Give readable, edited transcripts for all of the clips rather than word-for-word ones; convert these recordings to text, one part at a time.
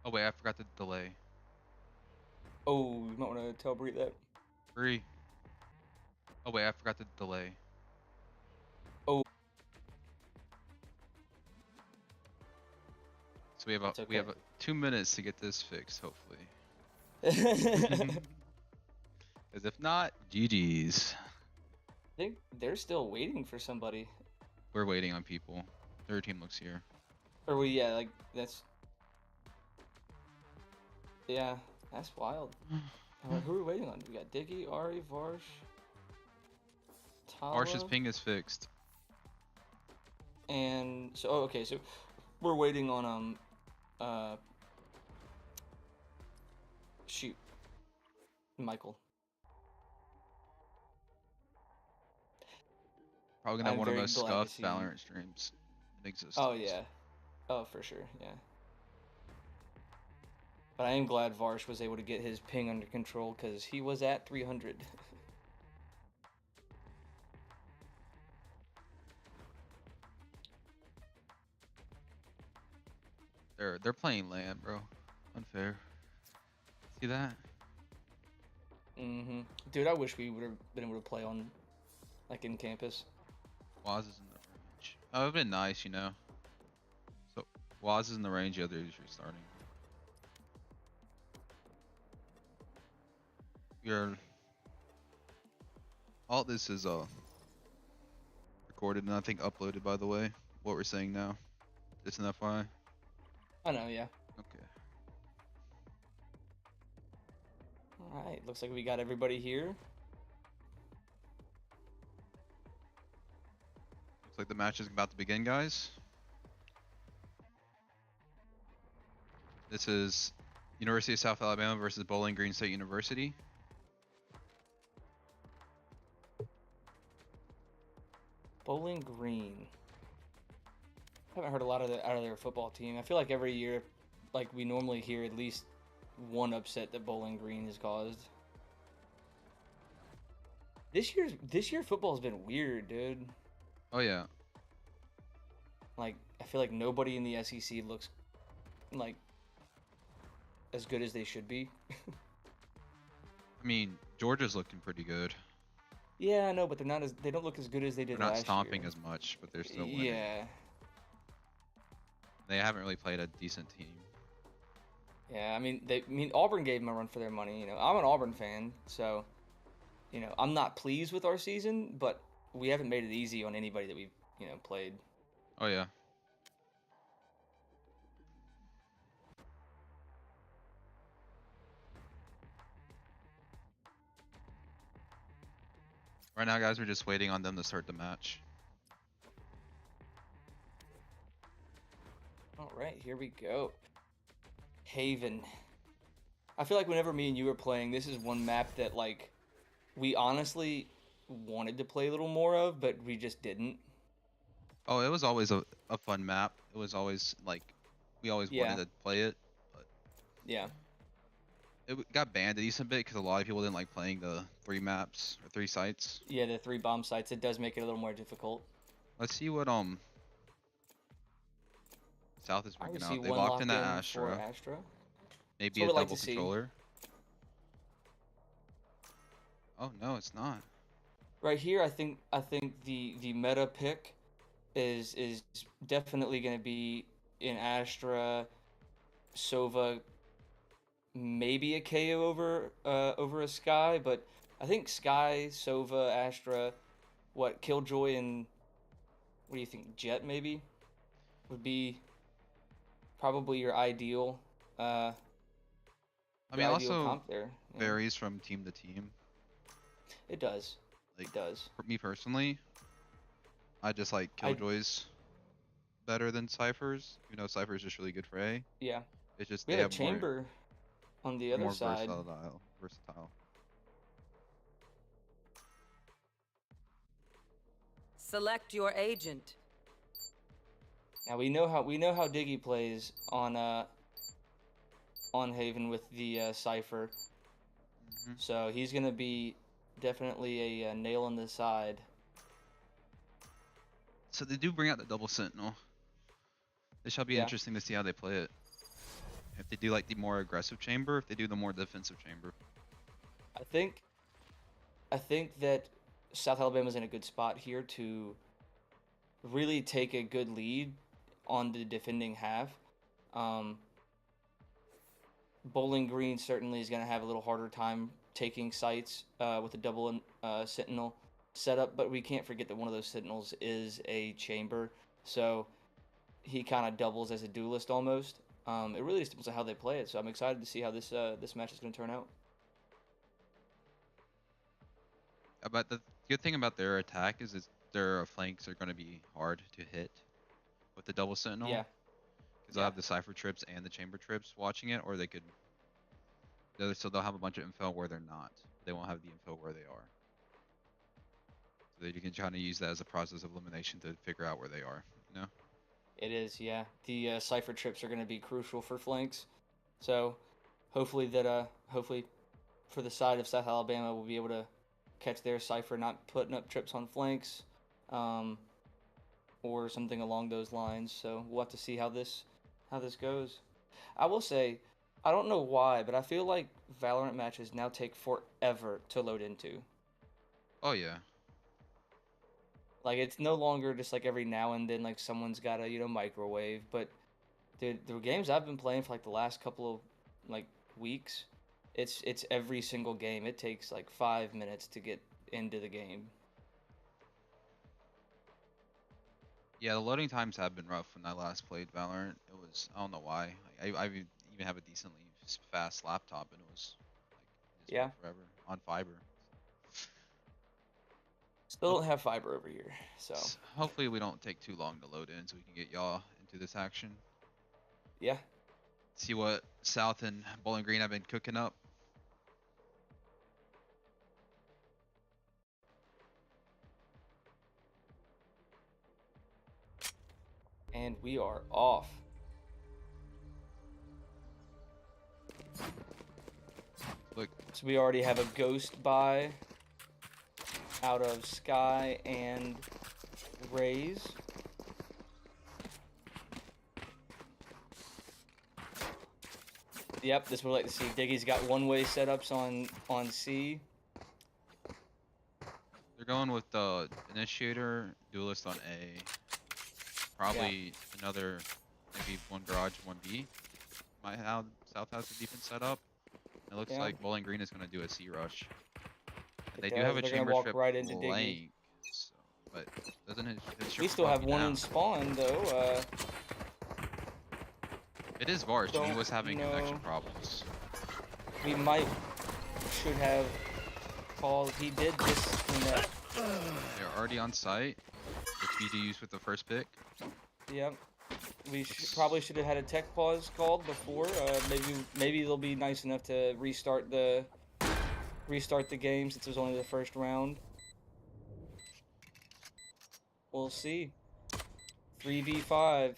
Oh wait, I forgot the delay. Oh, you might want to tell Bree that. 3. Oh wait, I forgot the delay. Oh, So we have that's okay. 2 minutes to get this fixed, hopefully. I Because if not, GG's. think they're still waiting for somebody. We're waiting on people. Third team looks here. Or we, yeah, like that's yeah, that's wild. Who are we waiting on? We got Diggy, Ari, Varsh, Arsh's Tala, ping is fixed. and so okay, so we're waiting on uh shoot, Michael. Probably gonna have I'm one of the very most glad to scuffed see. Valorant streams in Oh existence. yeah, oh for sure, yeah. But I am glad Varsh was able to get his ping under control because he was at 300. They're playing land, bro. Unfair. See that? Dude, I wish we would have been able to play on like in campus. Waz is in the range. Oh, it'd been nice, you know. So Waz is in the range, the other is restarting. You're all this is recorded and I think uploaded, by the way. What we're saying now. Just an FYI. I know, yeah. Okay. All right, looks like we got everybody here. Looks like the match is about to begin, guys. This is University of South Alabama versus Bowling Green State University. Bowling Green. I haven't heard a lot of out of their football team. I feel like every year, like we normally hear at least one upset that Bowling Green has caused. This year football has been weird, dude. Oh yeah. Like I feel like nobody in the SEC looks like as good as they should be. I mean, Georgia's looking pretty good. Yeah, I know, but they don't look as good as they did They're not last stomping year. as much, but they're still winning. Yeah. They haven't really played a decent team. Yeah, I mean Auburn gave them a run for their money, you know. I'm an Auburn fan, so I'm not pleased with our season, but we haven't made it easy on anybody that we've, played. Oh yeah. Right now, guys, we're just waiting on them to start the match. All right, here we go. Haven. I feel like whenever me and you were playing, this is one map that like we honestly wanted to play a little more of, but we just didn't. Oh, it was always a fun map. It was always like we always wanted Yeah, to play it, but yeah, got banned a decent bit because a lot of people didn't like playing the 3 maps or 3 sites. yeah. The 3 bomb sites, it does make it a little more difficult. Let's see what South is I we bringing see out. They one locked in lock that in for Astra. Astra. That's Maybe what a we like double to see. controller. Oh no, it's not. Right here, I think the meta pick is definitely going to be in Astra, Sova, maybe a KO over a Sky, but I think Sky, Sova, Astra, what Killjoy and what do you think Jet maybe would be probably uh I your mean, it ideal also comp there. Yeah, varies from team to team. it does. Like It does. for me personally, I just like I Killjoys better than Cyphers. You know, Cyphers just really good for A. Yeah. It's just We they have a have more chamber on the they're other more side. versatile. Versatile. Select your agent. Now we know how Diggy plays on Haven with the Cypher. Hmm. So he's gonna be definitely a nail in the side. So they do bring out the double sentinel. It shall be Yeah. interesting to see how they play it. If they do like the more aggressive chamber, if they do the more defensive chamber. I think that South Alabama's in a good spot here to really take a good lead on the defending half. Um, Bowling Green certainly is going to have a little harder time taking sites with a double sentinel setup, but we can't forget that one of those sentinels is a chamber, so he kind of doubles as a duelist almost. It really just depends on how they play it, so I'm excited to see how this match is going to turn out. But the good thing about their attack is their flanks are going to be hard to hit with the double sentinel. Yeah. Because they'll have the cipher trips and the chamber trips watching it, or they could. So they'll have a bunch of info where they're not. They won't have the info where they are. So that you can kind of use that as a process of elimination to figure out where they are. You know. It is, yeah. The cipher trips are going to be crucial for flanks. So hopefully for the side of South Alabama, we'll be able to catch their cipher not putting up trips on flanks, or something along those lines. So we'll have to see how this goes. I will say, I don't know why, but I feel like Valorant matches now take forever to load into. Oh yeah. Like, it's no longer just like every now and then like someone's got a microwave, but the games I've been playing for like the last couple of like weeks, it's every single game. It takes like 5 minutes to get into the game. Yeah, the loading times have been rough when I last played Valorant. It was, I don't know why. I even have a decently fast laptop, and it was like Yeah. forever on fiber. Still don't have fiber over here, so Hopefully we don't take too long to load in, so we can get y'all into this action. yeah. See what South and Bowling Green have been cooking up. And we are off. Look, So we already have a ghost buy out of Sky and Raze. Yep, this would like to see. Diggy's got one-way setups on C. they're going with the Initiator, Duelist on A. Probably another, maybe one Garage, one B. Might have South has the defense set up. It looks like Bowling Green is going to do a C rush. They do have a They're chamber gonna walk strip right into Diggy. flank, so, but doesn't his We still have one in spawn though. It is Varsh, and he don't was having connection know. problems. We should have called. He did disconnect. They're already on site. It's BDUs with the first pick. Yep. We probably should have had a tech pause called before. Maybe they'll be nice enough to restart the game since it was only the first round. We'll see. 3v5.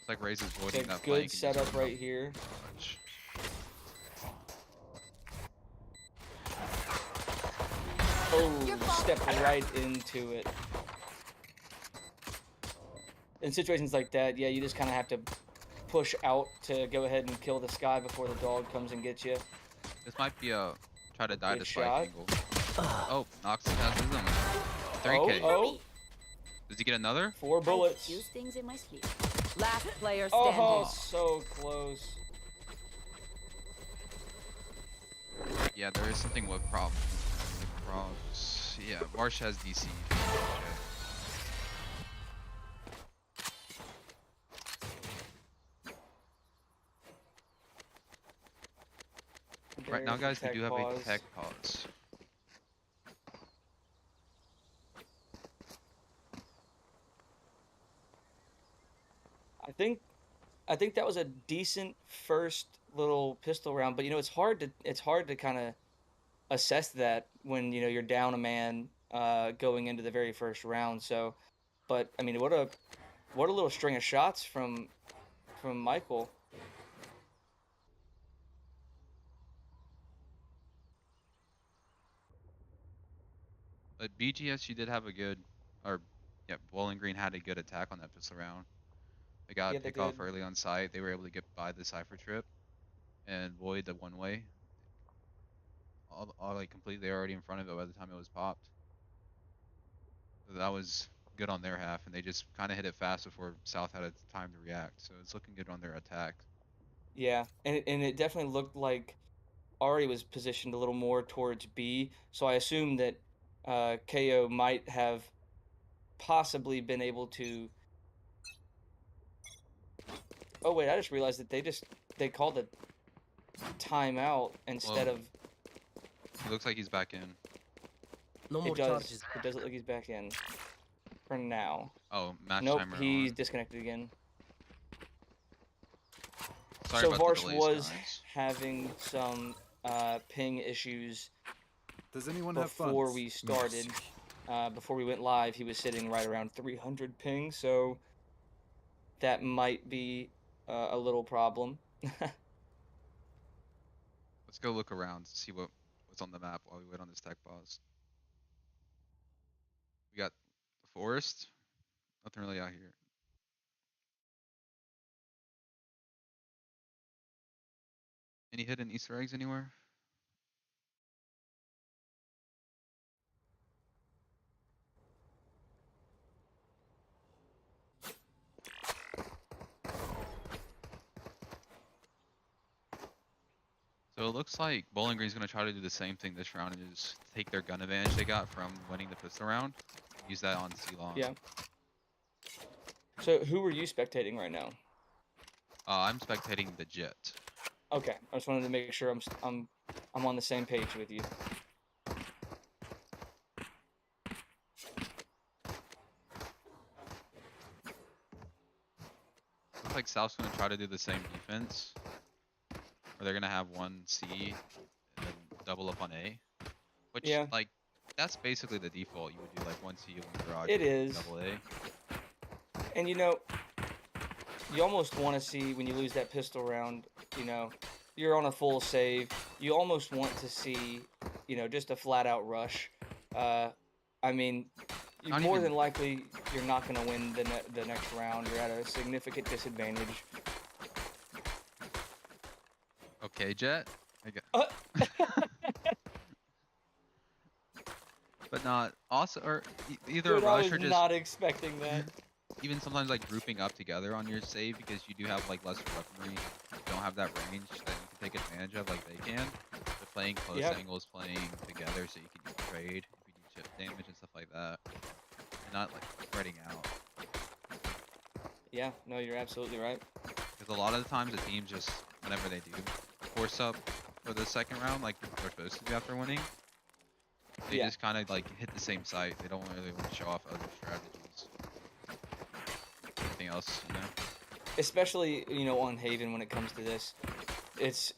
It's like Raze is It's voiding a that flank. good and setup using right here. Garage. Oh, step right into it. In situations like that, yeah, you just kind of have to push out to go ahead and kill the Sky before the dog comes and gets you. This might be a try to die Good to shot. spike angle. Oh, Nox has his own. 3K. Oh, Does he get another? 4 bullets. Use things in my sleep. Last player standing. Oh, so close. Yeah, there is something with problems. Yeah, Marsh has DC. Right now, guys, we do have a tech pause. I think that was a decent first little pistol round, but it's hard to kind of assess that when you're down a man going into the very first round. So, but I mean, what a little string of shots from Michael. But BGS, you did have a good, Bowling Green had a good attack on that pistol round. They got Yeah, a they pick off did. early on site. They were able to get by the cipher trip. and Void the one way. All like completely already in front of it by the time it was popped. So that was good on their half, and they just kind of hit it fast before South had time to react. So it's looking good on their attack. Yeah, and it definitely looked like Ari was positioned a little more towards B. So I assume that KO might have possibly been able to. Oh wait, I just realized that they called a timeout instead Well, of. it looks like he's back in. No more It does. charges. It does look like he's back in for now. Oh, match Nope, timer he's on. disconnected again. Sorry So about the Varsh delays, was guys. having some ping issues Does anyone have before funds? we started. Before we went live, he was sitting right around 300 ping, so that might be a little problem. Let's go look around to see what's on the map while we wait on this tech pause. We got the forest. Nothing really out here. Any hidden Easter eggs anywhere? So it looks like Bowling Green's gonna try to do the same thing this round and just take their gun advantage they got from winning the pistol round. Use that on C-Long. Yeah. So who are you spectating right now? I'm spectating the Jet. Okay, I just wanted to make sure I'm on the same page with you. Looks like South's gonna try to do the same defense. Or they're gonna have one C and then double up on A. Which, Yeah. like, that's basically the default. You would do like one C, one garage, It and is. double A. And you know, you almost want to see when you lose that pistol round, you know, you're on a full save. You almost want to see, you know, just a flat out rush. I mean, you Not more even- than likely you're not going to win the next round. You're at a significant disadvantage. Okay, Jet. I get. But not also, or either Dude, a I rush was or just not expecting that. even sometimes like grouping up together on your save because you do have like lesser weaponry. You don't have that range that you can take advantage of like they can. But playing close Yep. angles, playing together so you can trade if you do chip damage and stuff like that. And not like spreading out. Yeah, no, you're absolutely right. Because a lot of the times the teams just, whenever they do force up for the second round, like they're supposed to do after winning, they Yeah. just kind of like hit the same site. They don't really want to show off other strategies. Anything else, you know? Especially, you know, on Haven when it comes to this. It's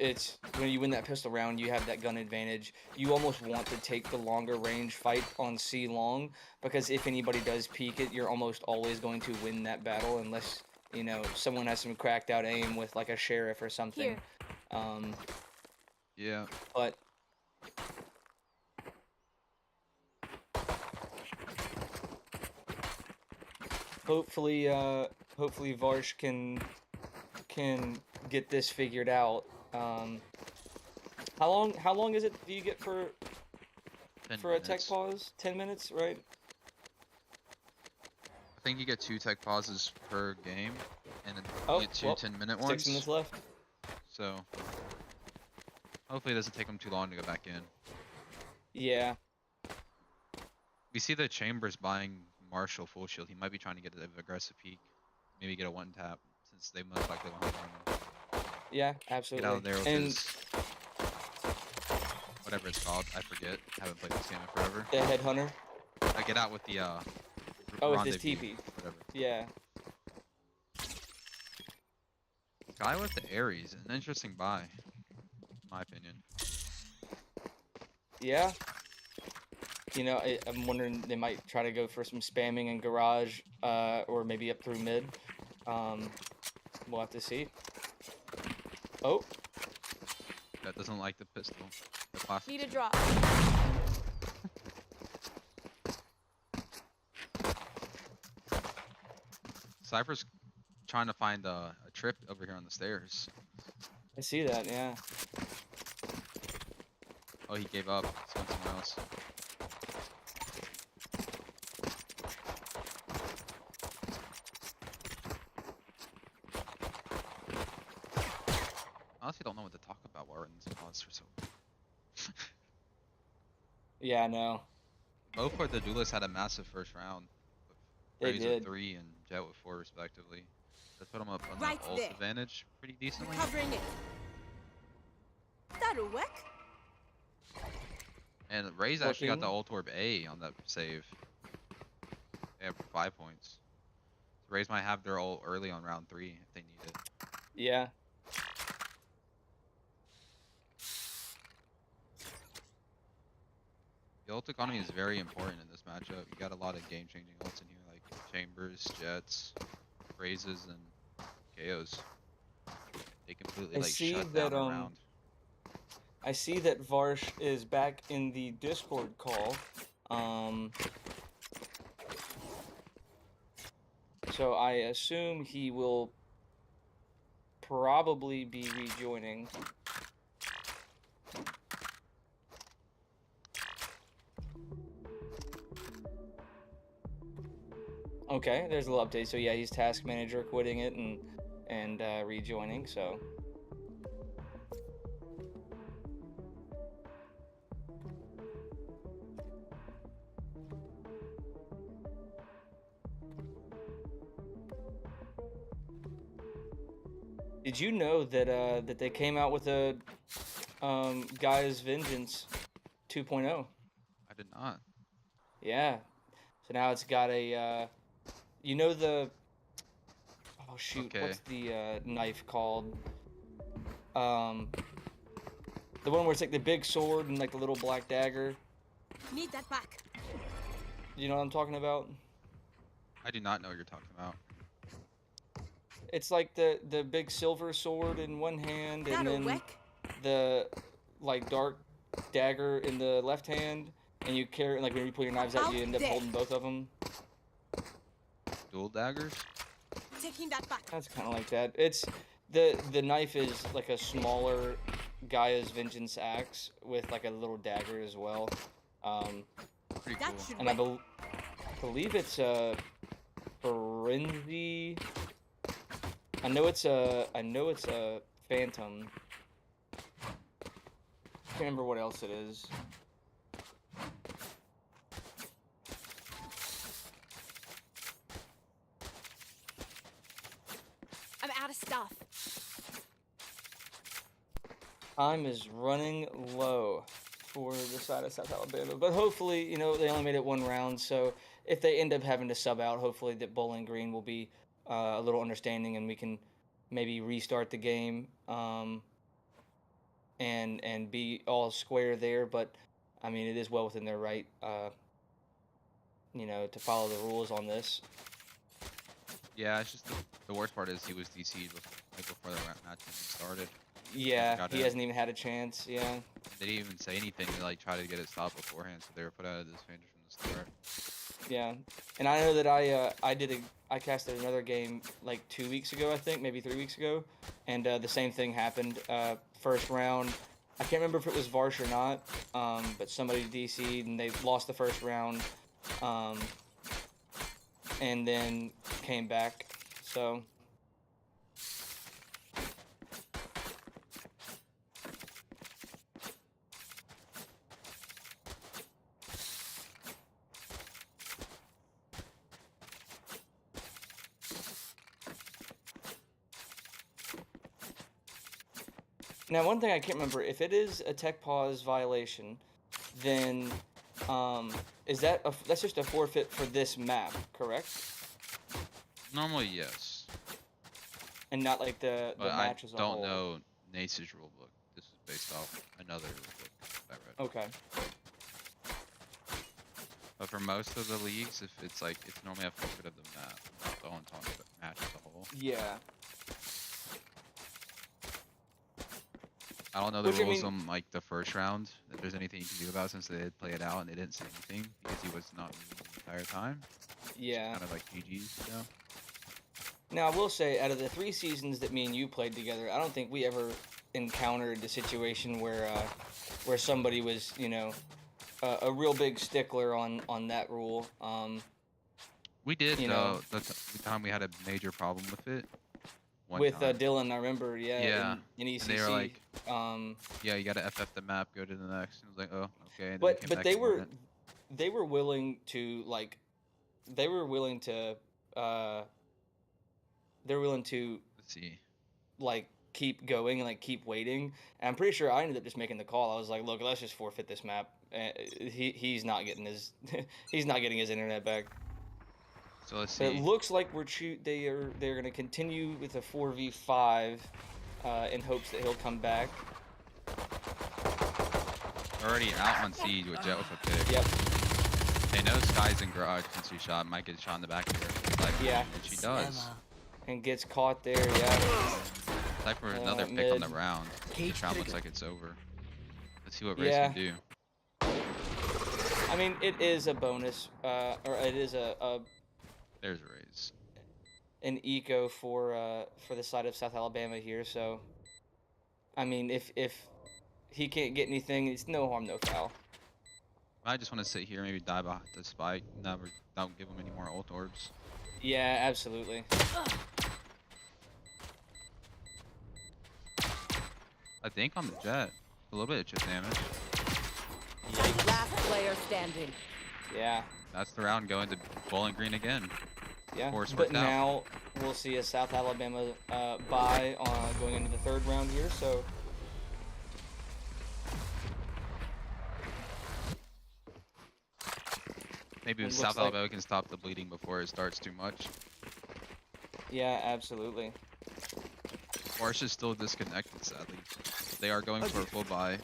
when you win that pistol round, you have that gun advantage. You almost want to take the longer range fight on C long because if anybody does peek it, you're almost always going to win that battle unless, you know, someone has some cracked out aim with like a sheriff or something. Here. Yeah. But hopefully Varsh can get this figured out. How long is it do you get for 10 a tech minutes. pause? 10 minutes, right? I think you get 2 tech pauses per game, and then Oh, you get 2 well, 10-minute 6 ones. minutes left. So hopefully it doesn't take them too long to go back in. Yeah. We see the Chambers buying Marshall full shield. He might be trying to get an aggressive peek, maybe get a one tap since they most likely won't have one. Yeah, Get absolutely. out of there with and his whatever it's called. I forget. Haven't played this game in forever. the headhunter. Get out with the Oh, with his rendezvous, TP. whatever. Yeah. Guy with the Ares, an interesting buy, in my opinion. Yeah. You know, I'm wondering they might try to go for some spamming in garage, or maybe up through mid. We'll have to see. Oh, That doesn't like the pistol. The classic. Need a skin. drop. Cypher's trying to find a trip over here on the stairs. I see that. Yeah. Oh, he gave up. He's going somewhere else. I honestly don't know what to talk about while we're in this pause for so long. Yeah. I know. Both of the duelists had a massive first round. With They Raze with did. 3 and Jet with 4 respectively. That put them up on Right the ult there. advantage pretty decently. Covering it. That'll work. And Raze actually got the Looking. ult orb A on that save. They have 5 points. So Raze might have their ult early on round 3 if they need it. Yeah. The ult economy is very important in this matchup. You got a lot of game-changing ults in here, like Chambers, Jets, Razes, and KOs. They completely I like see shut that, down a round. I see that Varsh is back in the Discord call. So I assume he will probably be rejoining. Okay, there's a little update. So yeah, he's task manager quitting it and rejoining. So did you know that that they came out with a Gaia's Vengeance 2.0? I did not. Yeah. So now it's got a you know the oh shoot, Okay. what's the knife called? The one where it's like the big sword and like the little black dagger. Need that back. You know what I'm talking about? I do not know what you're talking about. It's like the big silver sword in one hand and That'll then work. the like dark dagger in the left hand, and you carry like when you pull your knives out, you end up holding both of them. Dual daggers? Taking that back. That's kind of like that. It's the knife is like a smaller Gaia's Vengeance axe with like a little dagger as well. Pretty That cool. should And I work. believe it's a frenzy. I know it's a phantom. Can't remember what else it is. I'm out of stuff. Time is running low for the side of South Alabama, but hopefully, you know, they only made it one round, so if they end up having to sub out, hopefully that Bowling Green will be a little understanding and we can maybe restart the game and be all square there. But I mean, it is well within their right, you know, to follow the rules on this. Yeah, it's just the worst part is he was DC'd right before the match even started. Yeah, Got he in. hasn't even had a chance. Yeah. They didn't even say anything to like try to get it stopped beforehand, so they were put out of this advantage from the start. Yeah, and I know that I casted another game like 2 weeks ago, I think, maybe 3 weeks ago, and the same thing happened. First round, I can't remember if it was Varsh or not, but somebody DC'd and they lost the first round, and then came back. So. Now, one thing I can't remember, if it is a tech pause violation, then is that's just a forfeit for this map, correct? Normally, yes, And not like the but match as a I don't whole. know NACE's rulebook. This is based off another rulebook I read. Okay. But for most of the leagues, if it's like it's normally a forfeit of the map, not the whole entire match as a whole. Yeah. I don't know the Which, I rules mean- on like the first round. If there's anything you can do about it, since they did play it out and they didn't say anything because he was not moving the entire time. Yeah. Kind of like GG's, you know. Now, I will say, out of the 3 seasons that me and you played together, I don't think we ever encountered the situation where somebody was, you know, a real big stickler on that rule. We did You know, the time we had a major problem with it. One with time. Dylan, I remember, Yeah. in ECC. And they were like, um, yeah, you gotta FF the map, go to the next. And I was like, oh, okay. And then we came but back they and won it. were willing to like, they were willing to they're willing to Let's see. like keep going and like keep waiting. And I'm pretty sure I ended up just making the call. I was like, look, let's just forfeit this map. He's not getting his he's not getting his internet back. So let's But see. it looks like they're gonna continue with a 4v5 in hopes that he'll come back. Already out on siege with Jet with a pick. Yep. They know Sky's in garage since he shot. Might get shot in the back here. Like, Yeah. and she does. And gets caught there. Yeah. Cypher another pick mid. on the round. This round looks like it's over. Let's see what Race Yeah. can do. I mean, it is a bonus, or it is There's Race. an eco for the side of South Alabama here. So, I mean, if he can't get anything, it's no harm, no foul. I just want to sit here, maybe dive off the spike. Never, don't give him any more ult orbs. Yeah, absolutely. I think on the Jet, a little bit of chip damage. Last player standing. Yeah. That's the round going to Bowling Green again. Yeah. Force But worked out. now we'll see a South Alabama bye going into the third round here. So. Maybe It South looks like- Alabama can stop the bleeding before it starts too much. Yeah, absolutely. Marsh is still disconnected, sadly. They are going for a full buy,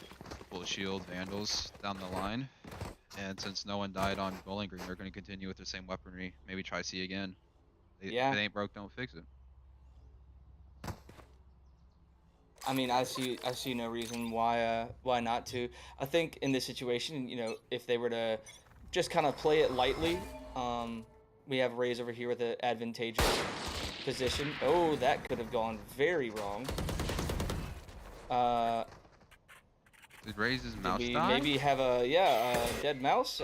full shield, Vandals down the line. And since no one died on Bowling Green, they're going to continue with the same weaponry. Maybe try C again. Yeah. If it ain't broke, don't fix it. I mean, I see no reason why not to. I think in this situation, you know, if they were to just kind of play it lightly, we have Raze over here with an advantageous position. Oh, that could have gone very wrong. Did Raze his Did mouse we die? maybe have a dead mouse?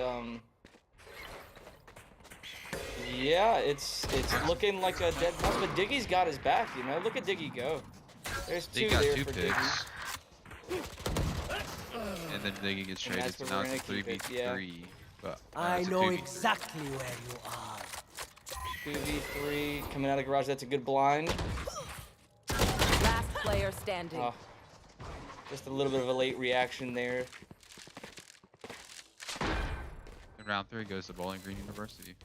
Yeah, it's looking like a dead mouse, but Diggy's got his back. You know, look at Diggy go. There's They two got there two for picks. Diggy. And then they gets And traded, that's so where now we're it's a gonna keep it, 3v3. But I it's a know 2v3. exactly where you are. 2v3 coming out of garage. That's a good blind. Last player standing. Oh, just a little bit of a late reaction there. In round 3 goes to Bowling Green University.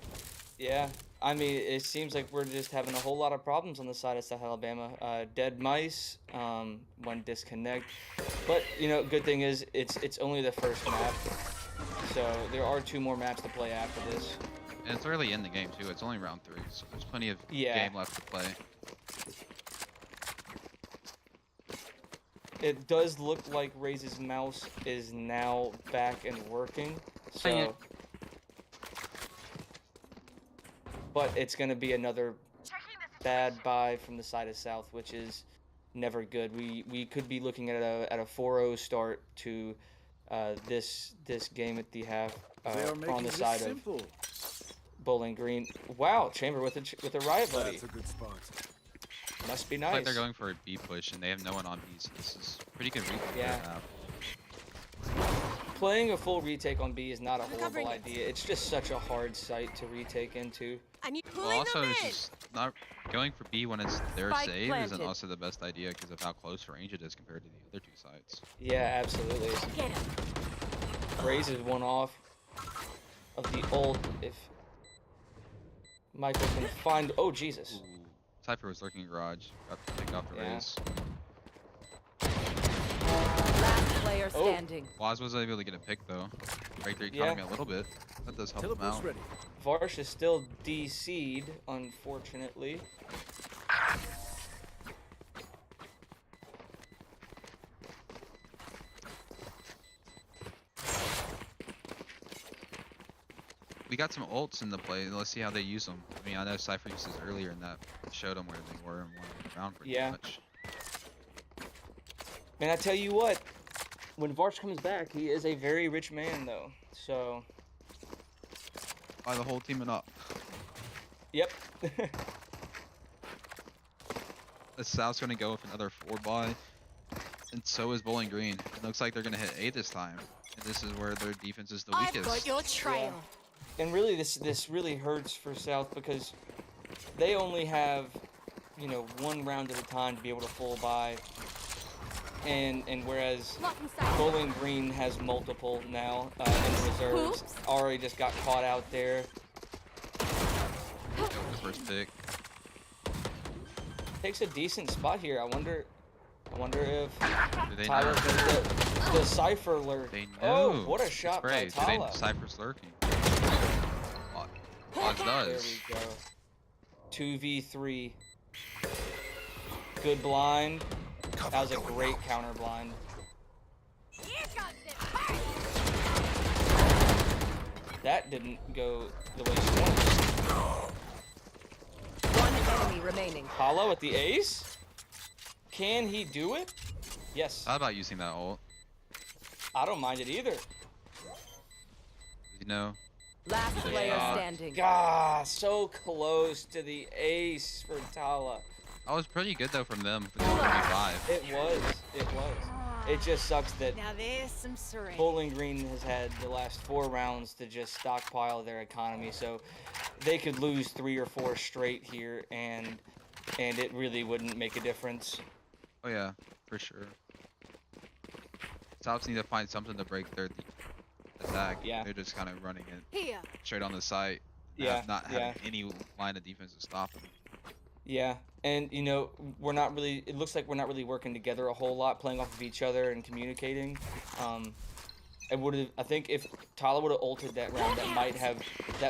Yeah, I mean, it seems like we're just having a whole lot of problems on the side of South Alabama. Dead mice, one disconnect. But, you know, good thing is it's only the first map. So there are 2 more maps to play after this. And it's early in the game too. It's only round 3, so there's plenty of Yeah. game left to play. It does look like Raze's mouse is now back and working. So, but it's going to be another bad buy from the side of South, which is never good. We could be looking at a 4-0 start to this game at the half on the side of Bowling Green. Wow, Chamber with a riot buddy. That's a good spot. Must be It's like nice. they're going for a B push and they have no one on B, so this is pretty good retake Yeah. for that. Playing a full retake on B is not a horrible Recovering it. idea. It's just such a hard site to retake into. I need Well, pulling also them it's in. just not going for B when it's their Spike save isn't planted. also the best idea because of how close range it is compared to the other 2 sites. Yeah, absolutely. Get him. Raze is one off of the ult if Michael can find. Oh, Jesus. Ooh. Cypher was lurking in garage. Got picked off the Yeah. raise. Last player Oh. standing. Waz was able to get a pick though. Right there, Yeah. caught me a little bit. That does help him Teleport's out. ready. Varsh is still DC'd, unfortunately. We got some ults in the play. Let's see how they use them. I mean, I know Cypher used his earlier and that showed them where they were and won the round pretty Yeah. much. And I tell you what, when Varsh comes back, he is a very rich man, though. So, Buy the whole team and up. yep. The South's gonna go with another 4-buy, and so is Bowling Green. It looks like they're gonna hit A this time, and this is where their defense is the I've weakest. got your trail. And really, this really hurts for South because they only have, you know, one round at a time to be able to full buy, and whereas Blocking sight. Bowling Green has multiple now in reserves. Oops. Already just got caught out there. Go with the first pick. Takes a decent spot here. I wonder if Do they Tyler know? does the Cypher lurk. They know. Oh, what a shot by It's great. Do they Tala. Cypher's lurking? Oz There does. we go. 2v3. Good blind. That was a great counter blind. You got this. That didn't go the way she wanted. One enemy remaining. Hollow at the ace? Can he do it? Yes. Thought about using that ult. I don't mind it either. You know, Last player Yeah. standing. God, so close to the ace for Tala. that was pretty good though from them. For the 25. It was. It just sucks that Now there's some syringe. Bowling Green has had the last 4 rounds to just stockpile their economy, so they could lose 3 or 4 straight here, and it really wouldn't make a difference. Oh yeah, for sure. Souths need to find something to break their attack. Yeah. They're just kind of running it Here. straight on the site. Yeah, Not yeah. having any line of defense to stop them. Yeah, and you know, we're not really. It looks like we're not really working together a whole lot, playing off of each other and communicating. I think if Tyler would have ulted that round, that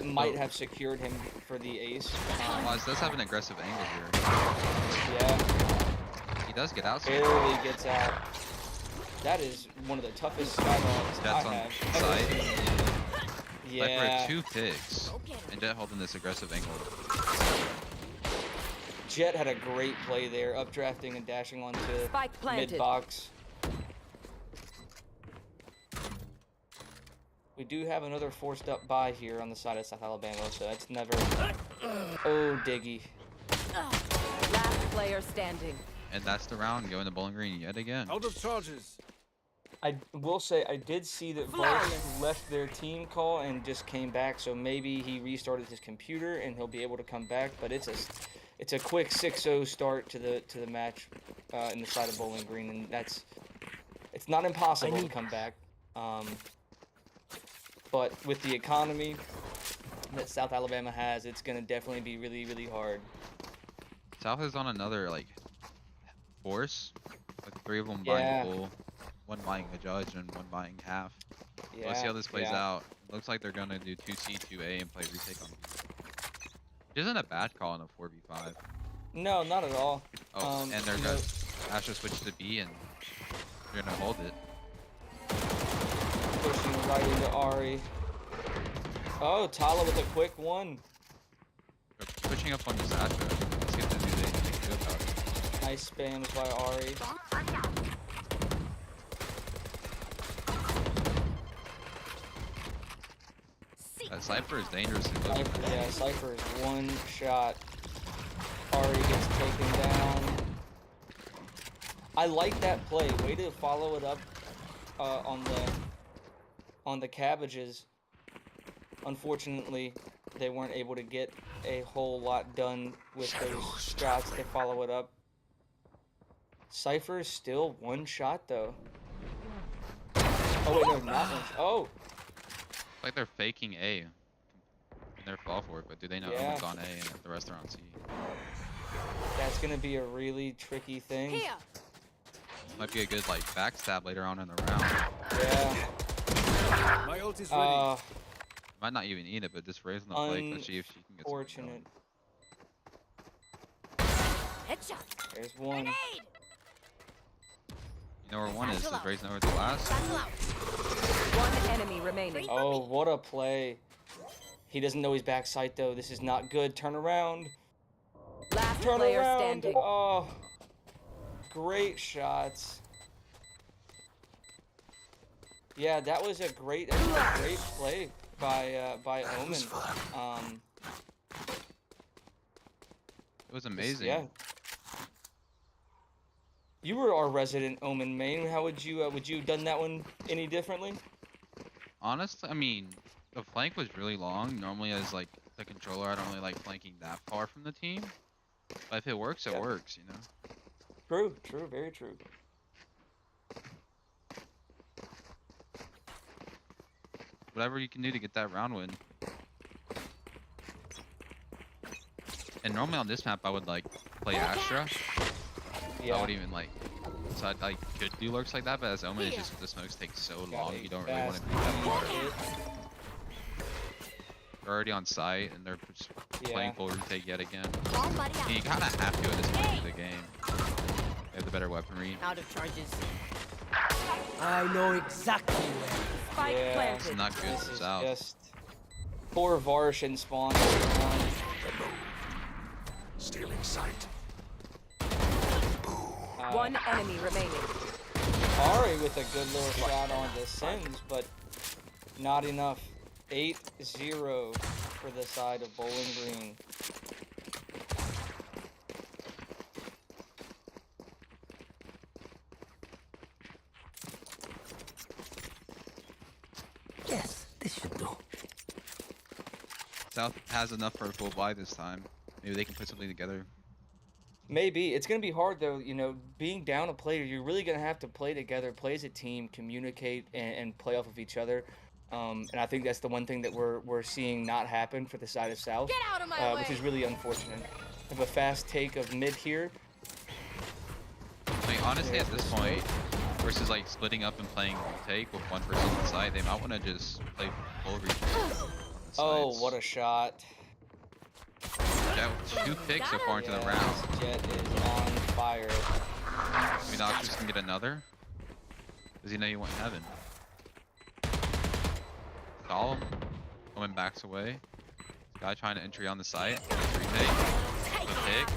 might have secured him for the ace. Oz does have an aggressive angle here. Yeah, He does get out. So barely gets out. That is one of the toughest skybombs I Jets on have the ever side. seen. Yeah, Like for 2 picks, Go get him. and Jet holding this aggressive angle. Jet had a great play there, updrafting and dashing onto Spike planted. mid box. We do have another forced up buy here on the side of South Alabama, so that's never. Oh, Diggy. Last player standing. And that's the round going to Bowling Green yet again. Out of charges. I will say I did see that Varsh left their team call and just came back, so maybe he restarted his computer and he'll be able to come back. But it's a quick 6-0 start to the match in the side of Bowling Green, and it's not impossible to come back. But with the economy that South Alabama has, it's gonna definitely be really, really hard. South is on another like force, with 3 of them Yeah. buying full, 1 buying a judge, and 1 buying half. Yeah, Let's see how this plays yeah. out. Looks like they're gonna do 2C, 2A, and play retake on B. Which isn't a bad call in a 4v5. No, not at all. Oh, and they're you gonna know, Asher switch to B, and they're gonna hold it. pushing right into Ari. Oh, Tala with a quick one. They're pushing up on this Asher. Let's see if they do anything good about it. Nice spams by Ari. Cypher is dangerous. Yeah, Cypher is 1 shot. Ari gets taken down. I like that play. Way to follow it up on the cabbages. Unfortunately, they weren't able to get a whole lot done with those shots to follow it up. Cypher is still 1 shot though. Oh wait, no, not 1. Oh, It's like they're faking A. And they're fall for it, but do they know Yeah. Owen's on A and the rest are on C? that's gonna be a really tricky thing. Here. Might be a good like backstab later on in the round. Yeah. My ult is ready. Might not even need it, but just raising the flag. Let's see if she can get something Fortunate. going. Headshot. There's 1. Grenade. You know where 1 is? Satchel Is out. raising over the last. Satchel out. One enemy remaining. Oh, what a play. He doesn't know he's backside though. This is not good. Turn around. Last Turn player around. standing. Oh, great shots. Yeah, that was a great play by Omen. It was amazing. Yeah. You were our resident Omen main. How would you have done that one any differently? Honestly, I mean, the flank was really long. Normally, as like the controller, I don't really like flanking that far from the team. But if it works, it Yeah. works, you know. True, true, very true. Whatever you can do to get that round win. And normally on this map, I would like play Astra. Yeah. I would even like, so I could do lurks like that, but as Omen, it's just the smokes take so long, you don't really want to be that far. They're already on site, and they're just playing full retake yet again. And you kind of have to at this point of the game. They have the better weaponry. Out of charges. I know exactly where. Spike Yeah. planted. It's not good This for is South. just poor Varsh and spawn. Stealing sight. One enemy remaining. Ari with a good little shot on the Sims, but not enough. 8-0 for the side of Bowling Green. Yes, this should do. South has enough for a full buy this time. Maybe they can put something together. Maybe. It's going to be hard, though. You know, being down a player, you're really going to have to play together, play as a team, communicate, and play off of each other. And I think that's the one thing that we're seeing not happen for the side of South, Get out of my way. which is really unfortunate. Have a fast take of mid here. I mean, honestly, at this point, versus like splitting up and playing retake with one person on site, they might want to just play full retake. Oh, what a shot. Jet with 2 picks so far into the round. Jet is on fire. Maybe Noxus can get another? Does he know you want heaven? Saw him. Woman backs away. This guy trying to entry on the site. Retake. The pick.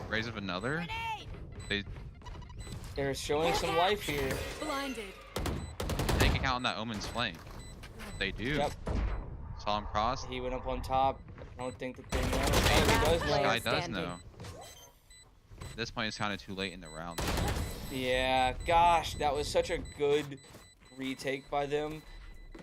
Raise of another. They're showing some life here. Blinded. Take account on that Omen's flank. They do. Yep. Saw him cross. He went up on top. I don't think that they know. Oh, he does This know. guy does standing. know. At this point, it's kind of too late in the round. Yeah, gosh, that was such a good retake by them.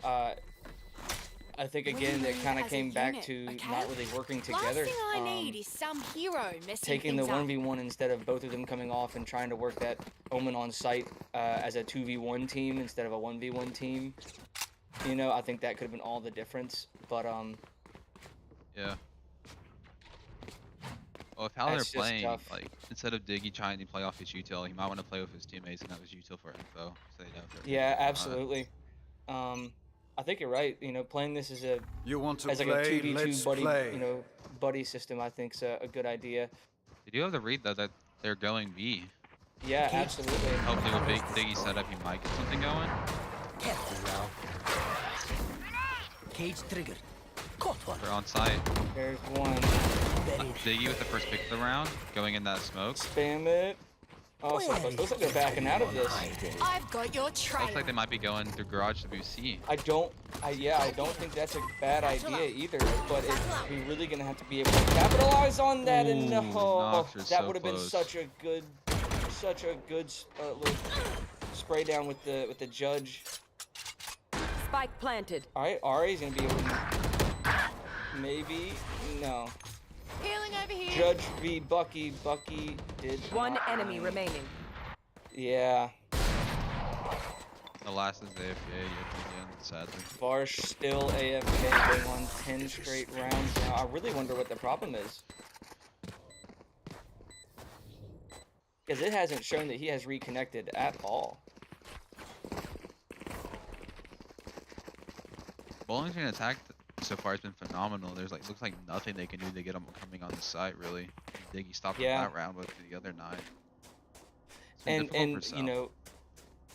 I think again that kind of As a came back unit, to okay? not really working together. Last thing I need is some hero messing Taking the things up. 1v1 instead of both of them coming off and trying to work that Omen on site as a 2v1 team instead of a 1v1 team. You know, I think that could have been all the difference. But Yeah. Well, if how they're That's just playing, tough. like instead of Diggy trying to play off his util, he might want to play with his teammates and have his util for info, so they know. If they're yeah, or not. absolutely. I think you're right. You know, playing this as a You want to as like play? a 2v2 Let's buddy, play. you know, buddy system, I think's a good idea. They do have the read though that they're going B. Yeah, absolutely. Hopefully with Big Diggy setup, he might get something going. Careful now. Cage triggered. Caught one. They're on site. There's one. Buried. Diggy with the first pick of the round, going in that smoke. Spam it. Oh, so close. Looks like they're backing out of this. Hiding. I've got your trail. Looks like they might be going through garage to boost C. I don't think that's a bad idea either, but we're really gonna have to be able to capitalize on that. And Ooh, no, Nox is that so would have been close. such a good little spray down with the judge. Spike planted. All right, Ari's gonna be able to maybe no. Healing over here. Judge v Bucky. Bucky did One not enemy win. remaining. Yeah, The last is AFK yet again, sadly. Varsh still AFK going on 10 straight rounds now. I really wonder what the problem is. Because it hasn't shown that he has reconnected at all. Bowling Green attack so far has been phenomenal. There's like looks like nothing they can do to get them coming on the site really. Diggy stopped Yeah. that round with the other 9. It's been difficult for And you South. know,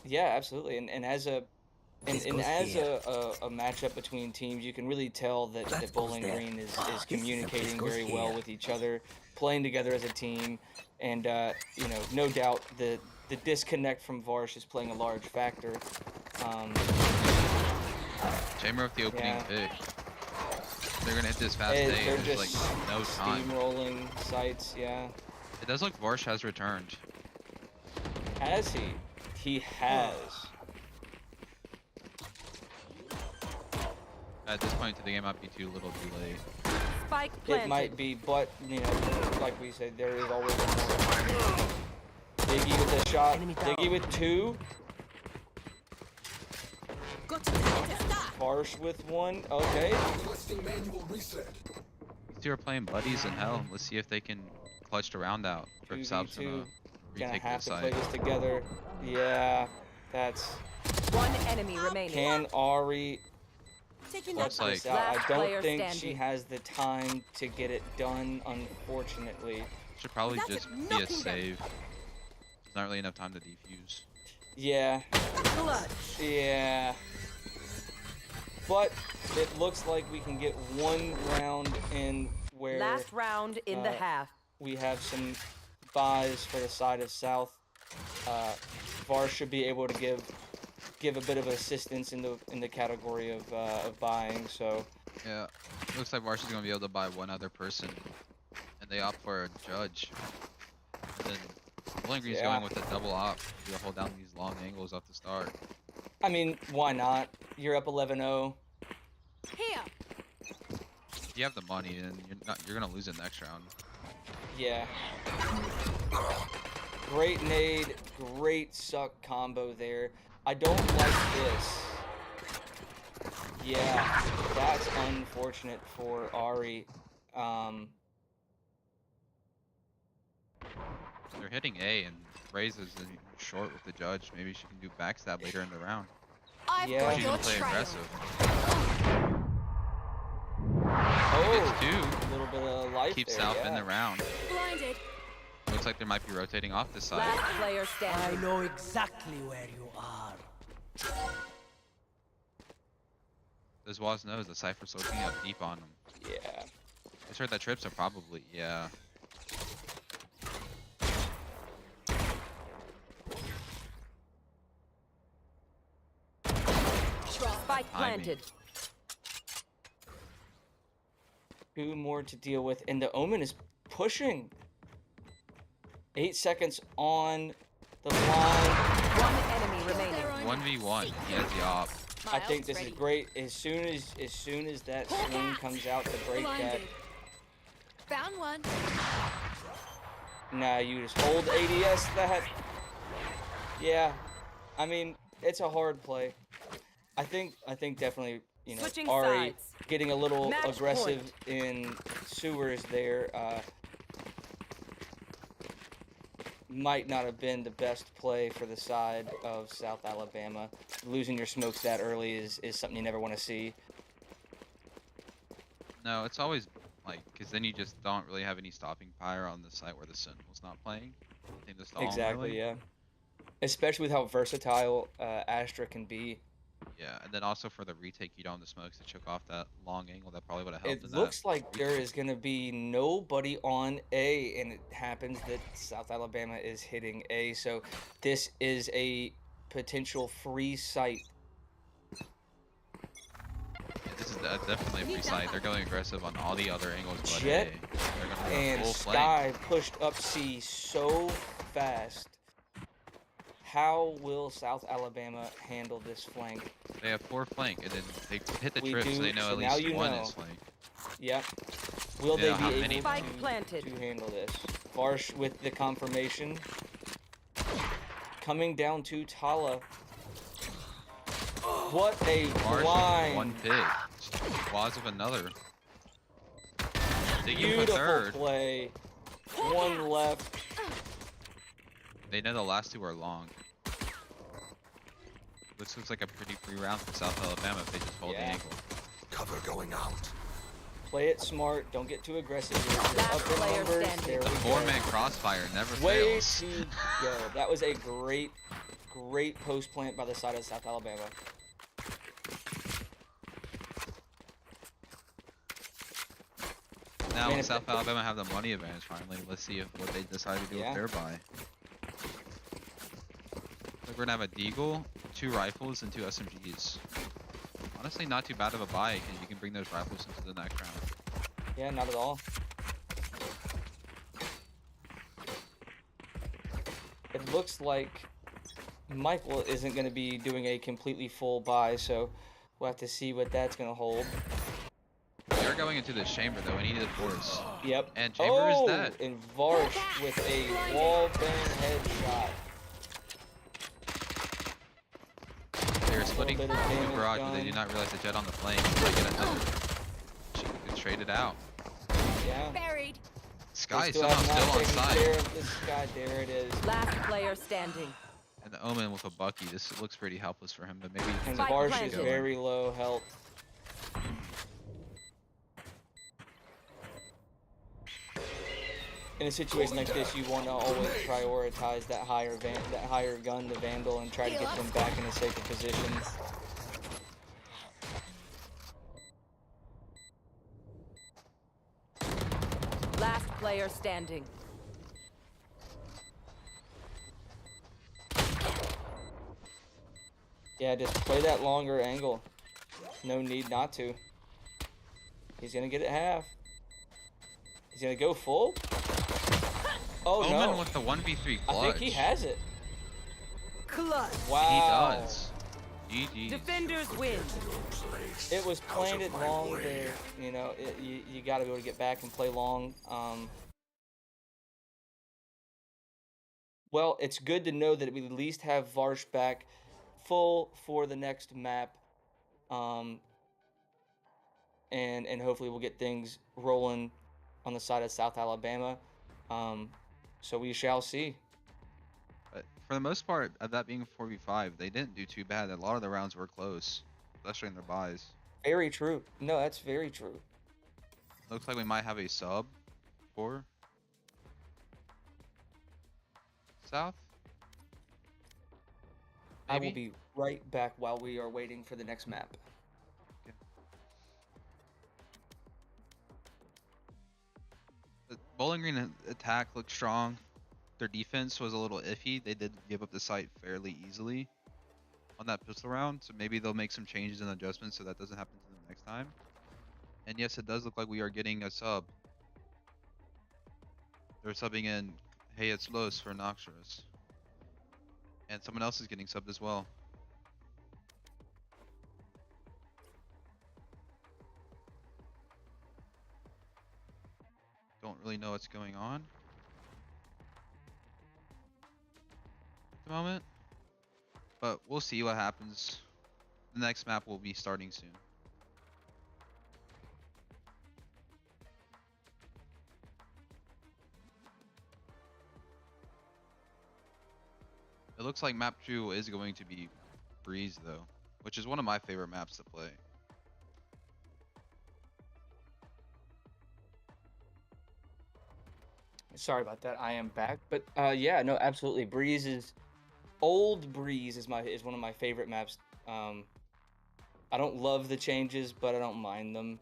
yeah, absolutely. And as a This and goes as here. a matchup between teams, you can really tell that, That that goes Bowling there. Green is This communicating goes very well here. with each other, playing together as a team, and you know, no doubt the the disconnect from Varsh is playing a large factor. Chamber with the opening Yeah. pick. They're gonna hit this fast And A. they're And there's like just no time. steamrolling sites. Yeah, It does look Varsh has returned. has he? He has. At this point to the game, might be too little, too late. Spike It planted. might be, but you know, like we said, there is always a more. Diggy with a shot. Enemy down. Diggy with 2. Got to take it to start. Varsh with 1. Okay. Requesting manual reset. These two are playing buddies in hell. Let's see if they can clutch the round out. Or if Sal's 2v2. gonna Gonna retake have the to play side. this together. Yeah, that's. One enemy remaining. Can Ari Taking clutch that like- this out? Last I don't player think she standing. has the time to get it done, unfortunately. Should probably That's just it, be a knocking them. save. There's not really enough time to defuse. Yeah, Clutch. yeah. But it looks like we can get one round in where Last round in the uh, half. we have some buys for the side of South. Var should be able to give a bit of assistance in the category of buying. So Yeah, looks like Varshy's gonna be able to buy one other person, and they opt for a judge. And then Bowling Green's Yeah. going with a double op to hold down these long angles off the start. I mean, why not? You're up 11-0. Here. You have the money, and you're gonna lose it next round. Yeah. Great nade, great suck combo there. I don't like this. Yeah, that's unfortunate for Ari. They're hitting A, and Raze is in short with the judge. Maybe she can do backstab later in the round. I've Yeah. got She's your gonna play trail. aggressive. Oh, Gets 2. a little bit of life Keeps there, South yeah. in the round. Blinded. Looks like they might be rotating off this side. Last player I standing. know exactly where you are. As Waz knows, the Cypher's looking up deep on them. Yeah. Just heard that trips are probably, yeah. Spike planted. 2 more to deal with, and the Omen is pushing. 8 seconds on the line. One enemy remaining. Their own 1v1, he has the op. I think ult's this ready. is great. As soon as that swing comes out to break that, Blinded. Found one. nah, you just hold ADS that. Yeah, I mean it's a hard play. I think definitely Switching Ari sides. getting a little Match aggressive point. in sewers there. Might not have been the best play for the side of South Alabama. Losing your smokes that early is something you never want to see. No, it's always like, because then you just don't really have any stopping power on the site where the Sentinel's not playing. I think the stall Exactly, really. yeah. Especially with how versatile Astra can be. Yeah, and then also for the retake, you don't have the smokes to choke off that long angle. That probably would have helped. It in looks that like there retake. is going to be nobody on A, and it happens that South Alabama is hitting A. So this is a potential free site. Yeah, this is definitely a free side. They're going aggressive on all the other angles but Jet A. They're gonna have a And full Sky flank. pushed up C so fast. How will South Alabama handle this flank? They have 4 flank, and then they hit the We trip, so do, they know so at now least you one know. is flank. Yep. Will Yeah, they how be many- able Spike planted. to handle this? Varsh with the confirmation. Coming down to Tala. What a Mars blind. one pick. Waz with another. Digging for Beautiful third. play. One left. They know the last 2 are long. This looks like a pretty free round for South Alabama if they just hold the Yeah. angle. Cover going out. Play it smart. Don't get too aggressive. You're Last up in player numbers. standing. There The we 4-man go. crossfire never Way fails. to go. That was a great post plant by the side of South Alabama. Now Man, if South Alabama have the money advantage finally. Let's see what they decide to do Yeah. with their buy. Like we're gonna have a deagle, 2 rifles, and 2 SMGs. Honestly, not too bad of a buy, and you can bring those rifles into the next round. Yeah, not at all. It looks like Michael isn't going to be doing a completely full buy, so we'll have to see what that's going to hold. They're going into this chamber though, and he did force. Yep. And chamber is Oh, dead. and Varsh with a wall bang headshot. They're splitting bit the of damage garage, but they done. do not realize the jet on the flame. Might get another. Should trade it out. Yeah. Buried. Sky They is still somehow have not still on taken care side. of this guy. There it is. Last player standing. And the Omen with a Bucky. This looks pretty helpless for him, but maybe he can And Spike Varsh planted. is very low health. In a situation like this, you want to always prioritize that higher gun, the Vandal, and try to get them back in a safer position. Last player standing. Yeah, just play that longer angle. No need not to. He's gonna get it half. He's gonna go full. Oh Omen no! with the 1v3 I clutch. think he has it. Clutch. Wow. He does. GG. Defenders win. It was planted long there. You know, you got to be able to get back and play long. Well, it's good to know that we at least have Varsh back full for the next map. And hopefully we'll get things rolling on the side of South Alabama. So we shall see. But for the most part, of that being 4v5, they didn't do too bad. A lot of the rounds were close, especially in their buys. Very true. No, that's very true. Looks like we might have a sub for South. I will Maybe? be right back while we are waiting for the next map. The Bowling Green attack looked strong. Their defense was a little iffy. They did give up the site fairly easily on that pistol round, so maybe they'll make some changes and adjustments so that doesn't happen to them next time. And yes, it does look like we are getting a sub. They're subbing in Hey It's Los for Noxurus. And someone else is getting subbed as well. Don't really know what's going on at the moment, but we'll see what happens. The next map will be starting soon. It looks like map 2 is going to be Breeze though, which is one of my favorite maps to play. Sorry about that. I am back, but yeah, no, absolutely. Old Breeze is one of my favorite maps. I don't love the changes, but I don't mind them.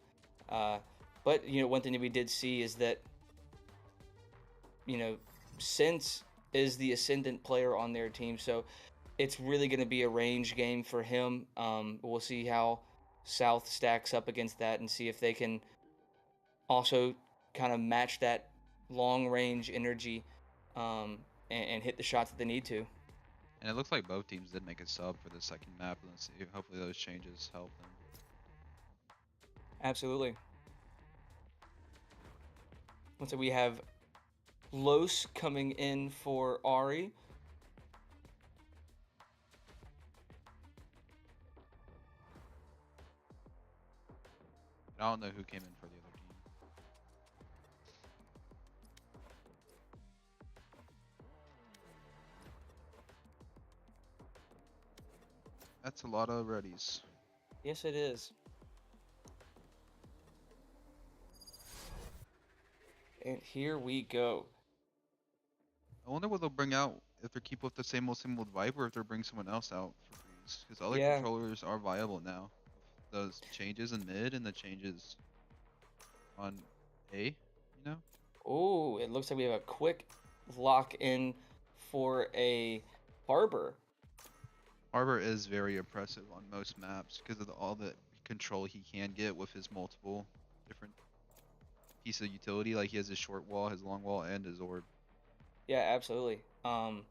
But you know, one thing that we did see is that, you know, Sense is the ascendant player on their team, so it's really going to be a range game for him. We'll see how South stacks up against that and see if they can also kind of match that long range energy and hit the shots that they need to. And it looks like both teams did make a sub for the second map. Let's see. Hopefully those changes help them. Absolutely. So we have Los coming in for Ari. I don't know who came in for the other team. That's a lot of readies. Yes, it is. And here we go. I wonder what they'll bring out if they keep with the same old vibe or if they bring someone else out for Breeze. Because other Yeah. controllers are viable now. Those changes in mid and the changes on A, you know? Oh, it looks like we have a quick lock in for a Barber. Harbor is very oppressive on most maps because of all the control he can get with his multiple different pieces of utility. Like he has his short wall, his long wall, and his orb. Yeah, absolutely. Looks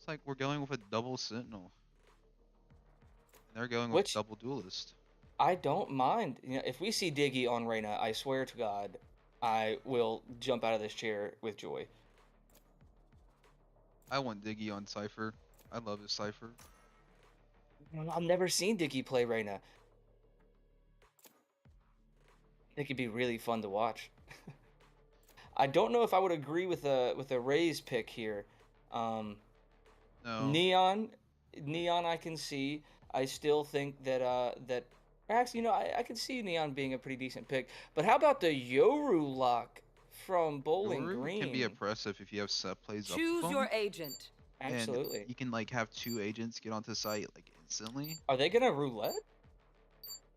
like we're going with a double sentinel. And they're going with Which double duelist. I don't mind. You know, if we see Diggy on Reyna, I swear to God, I will jump out of this chair with joy. I want Diggy on Cypher. I love his Cypher. I've never seen Diggy play Reyna. I think it'd be really fun to watch. I don't know if I would agree with a Raze pick here. No. Neon, I can see. I still think that actually, you know, I can see Neon being a pretty decent pick. But how about the Yoru lock from Bowling Yoru Green? can be oppressive if you have set plays up Choose with your him, agent. Absolutely. and you can like have 2 agents get onto site like instantly. Are they gonna roulette?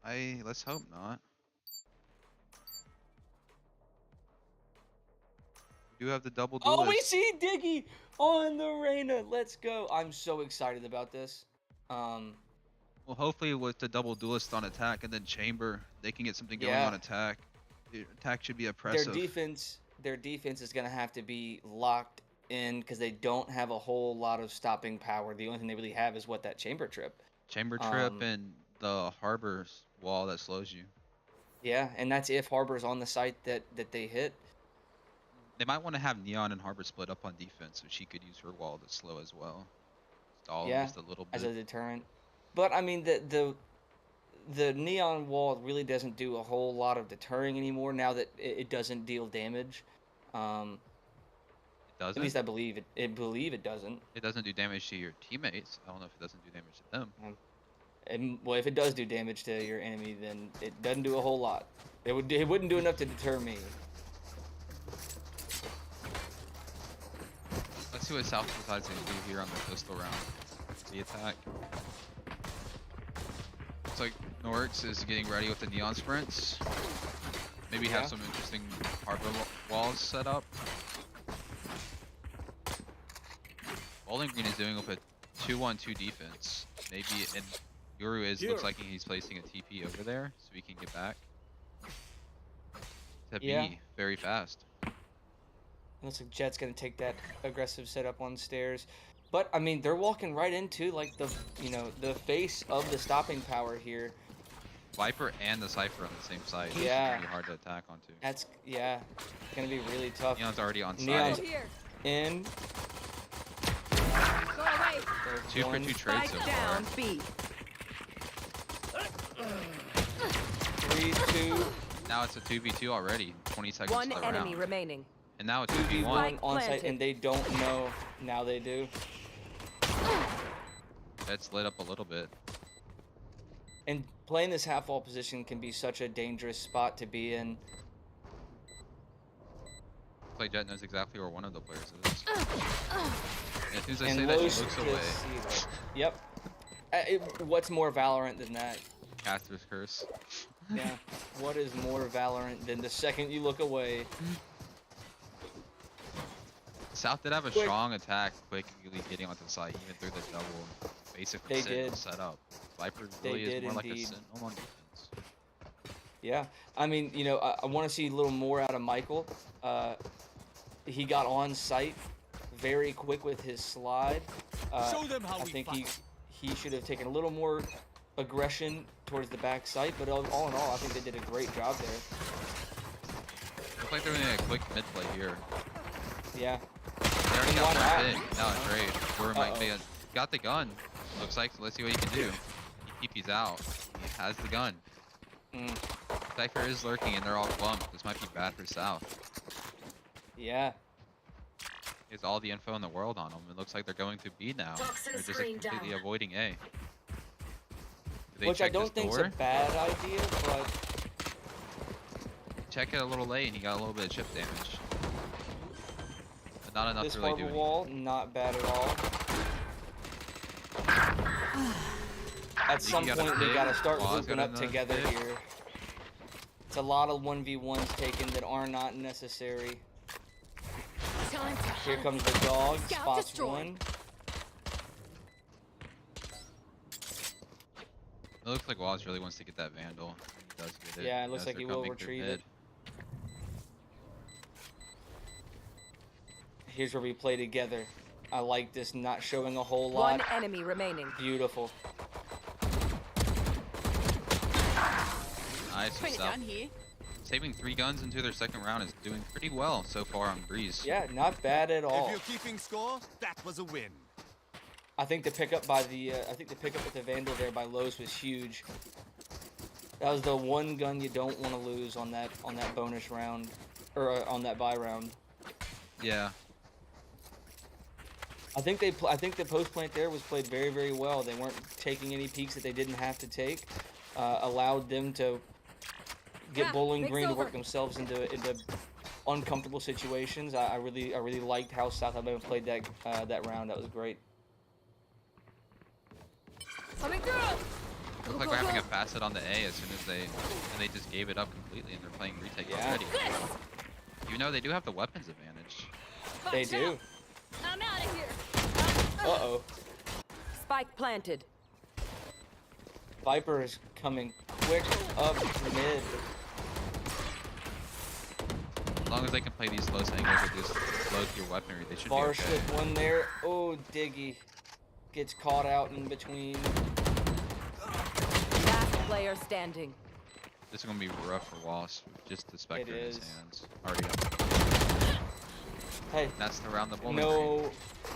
Let's hope not. We do have the double duelist. Oh, we see Diggy on the Reyna. Let's go. I'm so excited about this. Well, hopefully with the double duelist on attack and then chamber, they can get something going Yeah. on attack. The attack should be oppressive. Their defense is gonna have to be locked in because they don't have a whole lot of stopping power. The only thing they really have is what, that chamber trip. Chamber trip and the harbor's wall that slows you. Yeah, and that's if Harbor's on the site that they hit. They might want to have Neon and Harbor split up on defense so she could use her wall to slow as well. Stall Yeah, just a little bit. as a deterrent. But I mean, the Neon wall really doesn't do a whole lot of deterring anymore now that it doesn't deal damage. It doesn't? At least I believe it. I believe it doesn't. It doesn't do damage to your teammates. I don't know if it doesn't do damage to them. And well, if it does do damage to your enemy, then it doesn't do a whole lot. It wouldn't do enough to deter me. Let's see what South decides to do here on the pistol round. The attack. Looks like Norix is getting ready with the Neon sprints. Maybe have some interesting harbor walls set up. Bowling Green is doing with a 2-1-2 defense. Maybe, and Yoru looks like he's placing a TP over there so he can get back. To be very fast. Looks like Jet's gonna take that aggressive setup on stairs, but I mean they're walking right into like the face of the stopping power here. Viper and the Cypher on the same side. Yeah. It's gonna be hard to attack onto. That's gonna be really tough. Neon's already on Neon's side. Here. in. Go away. They're 2 for going 2 trades so Spike far. down B. 3-2. Now it's a 2v2 already. 20 seconds One to the enemy round. remaining. And now it's 2v1 2v1. on site, planted. and they don't know. Now they do. That's lit up a little bit. And playing this half wall position can be such a dangerous spot to be in. Play Jet knows exactly where one of the players is. And as soon as I And say that, he Los looks can away. see that. Yep. What's more Valorant than that? Caster's curse. Yeah. What is more Valorant than the second you look away? South did have a Quick. strong attack, quickly getting onto the site, even through the double. Basically, They Sentinel did. set up. Viper They really is did more like a indeed. Sentinel on defense. Yeah. I mean, you know, I want to see a little more out of Michael. He got on site very quick with his slide. Show them how I we think fight. he should have taken a little more aggression towards the back site, but all in all, I think they did a great job there. Looks like they're doing a quick mid play here. Yeah. They already got Why not? one pick. Now a trade. Yoru might be got the gun. Looks like, so let's see what he can do. He TP's out. He has the gun. Cypher is lurking and they're all clumped. This might be bad for South. Yeah. He has all the info in the world on them. It looks like they're going to B now. They're just completely avoiding A. Do they Which I check this don't think's door? a bad idea, but Check it a little late and he got a little bit of chip damage. But not enough this to really harbor do anything. wall, not bad at all. At some got a point, we pick. gotta start Waz looping got up another together pick. here. It's a lot of 1v1s taken that are not necessary. Time to Here hunt. comes the dog, Scout spots destroyed. one. It looks like Waz really wants to get that Vandal. He does get it. Yeah, it looks knows like they're he will coming through retrieve mid. it. Here's where we play together. I like this, not showing a whole lot. One enemy remaining. Beautiful. Nice. Put it South down here. saving 3 guns into their second round is doing pretty well so far on Breeze. Yeah, not bad at all. If you're keeping score, that was a win. I think the pickup by the with the Vandal there by Lowe's was huge. That was the one gun you don't want to lose on that bonus round, or on that buy round. Yeah. I think the post plant there was played very, very well. They weren't taking any peeks that they didn't have to take. Allowed them to get Yeah, Bowling mix Green to work over. themselves into uncomfortable situations. I really liked how South Alabama played that round. That was great. Coming through. Looks like we're having a facet on the A as soon as they just gave it up completely and they're playing retake Yeah. already. This. Even though they do have the weapons advantage. They Watch do. out. I'm out of here. Uh-oh. Spike planted. Viper is coming quick up mid. As long as they can play these close angles with this slow through weaponry, they should be Varsh okay. with one there. Oh, Diggy gets caught out in between. Last player standing. This is gonna be rough for Wallace with just the Spectre in his is. hands. Already up. Hey, That's the round the Bowling no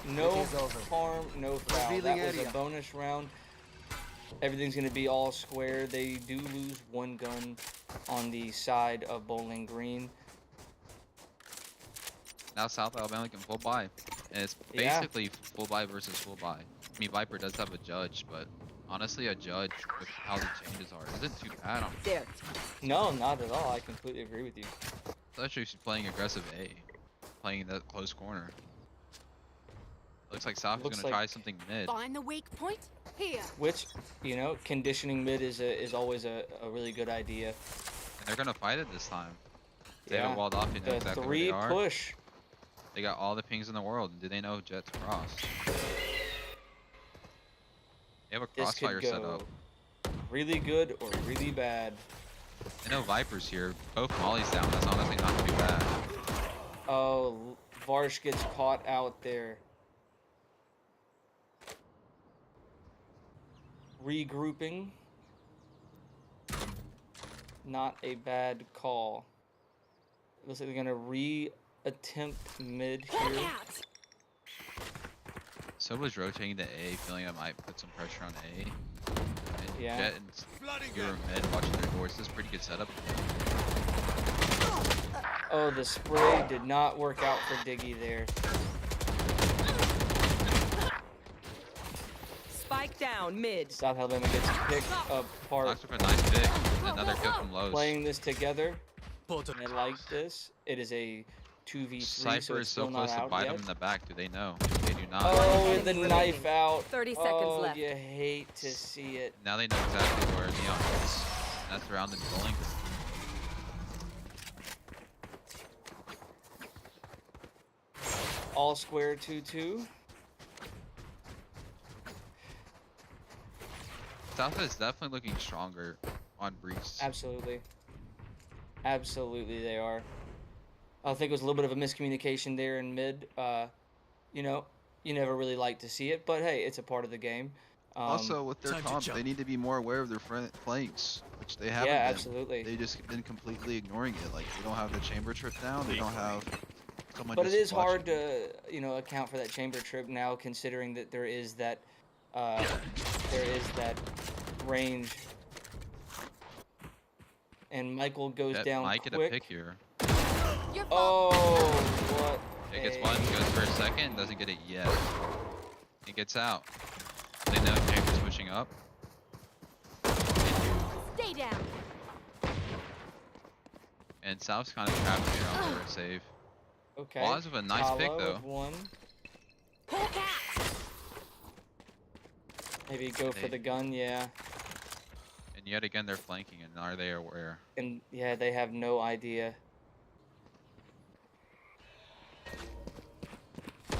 It is over. harm, no foul. Revealing That was a area. bonus round. Everything's gonna be all square. They do lose one gun on the side of Bowling Green. Now South Alabama can full buy. And it's Yeah. basically full buy versus full buy. I mean, Viper does have a judge, but honestly, a judge with how the changes are isn't too bad on There. No, not at all. I completely agree with you. especially if she's playing aggressive A. Playing that close corner. Looks like South is Looks gonna like- try something mid. Find the weak point. Here. Which, conditioning mid is always a really good idea. And they're gonna fight it this time. They have Yeah. it walled off, you know The exactly where three they are. push. They got all the pings in the world. Do they know Jet's cross? They have a This crossfire could set go up. really good or really bad. I know Viper's here. Both Molly's down. That's honestly not too bad. Oh, Varsh gets caught out there. Regrouping. Not a bad call. Looks like they're gonna re-attempt mid Pull here. out. Soba's rotating to A, feeling I might put some pressure on A. And Yeah. Jet and Flooding Hero them. mid watching their doors. This is a pretty good setup. Oh, the spray did not work out for Diggy there. Spike down mid. South Alabama gets picked apart. Knox with a nice pick. And another kill from Lowe's. Playing this together, Portal and I like this. It is a 2v3, so Cypher it's is so still not close to out bite yet. him in the back. Do they know? They do not. Oh, One and the enemy knife remaining. out. 30 seconds Oh, left. you hate to see it. Now they know exactly where Neon is. That's around the Bowling Green. All square 2-2. South is definitely looking stronger on Breeze. Absolutely. Absolutely, they are. I think it was a little bit of a miscommunication there in mid. You never really like to see it, but hey, it's a part of the game. Also, with their time to comp, jump. they need to be more aware of their flanks, which they haven't yeah, been. absolutely. They just been completely ignoring it. Like, they don't have the chamber trip down. They don't have someone But it just is hard watching. to, account for that chamber trip now, considering that there is that range. And Michael goes Jet down might get a quick. pick here. Your fault. Oh, what? It gets a- one, goes for a second, doesn't get it yet. It gets out. They know chamber's pushing up. Stay down. And South's kind of trapped here on their save. Okay. Waz with a nice pick, Talo though. with one. Pull out. Maybe go for They- the gun, yeah. And yet again, they're flanking, and are they aware? And yeah, they have no idea.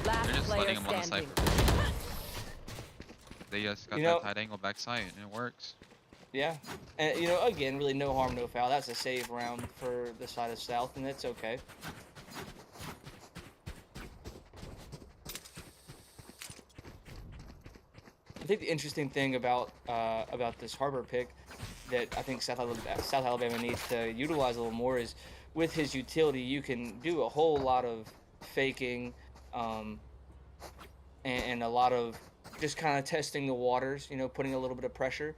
Last They're just player letting him on the standing. cypher. They just got You that know- tight angle backside, and it works. Yeah, and you know, again, really no harm, no foul. That's a save round for the side of South, and that's okay. I think the interesting thing about this Harbor pick that I think South Alabama needs to utilize a little more is with his utility, you can do a whole lot of faking, um, and a lot of just kind of testing the waters. You know, putting a little bit of pressure.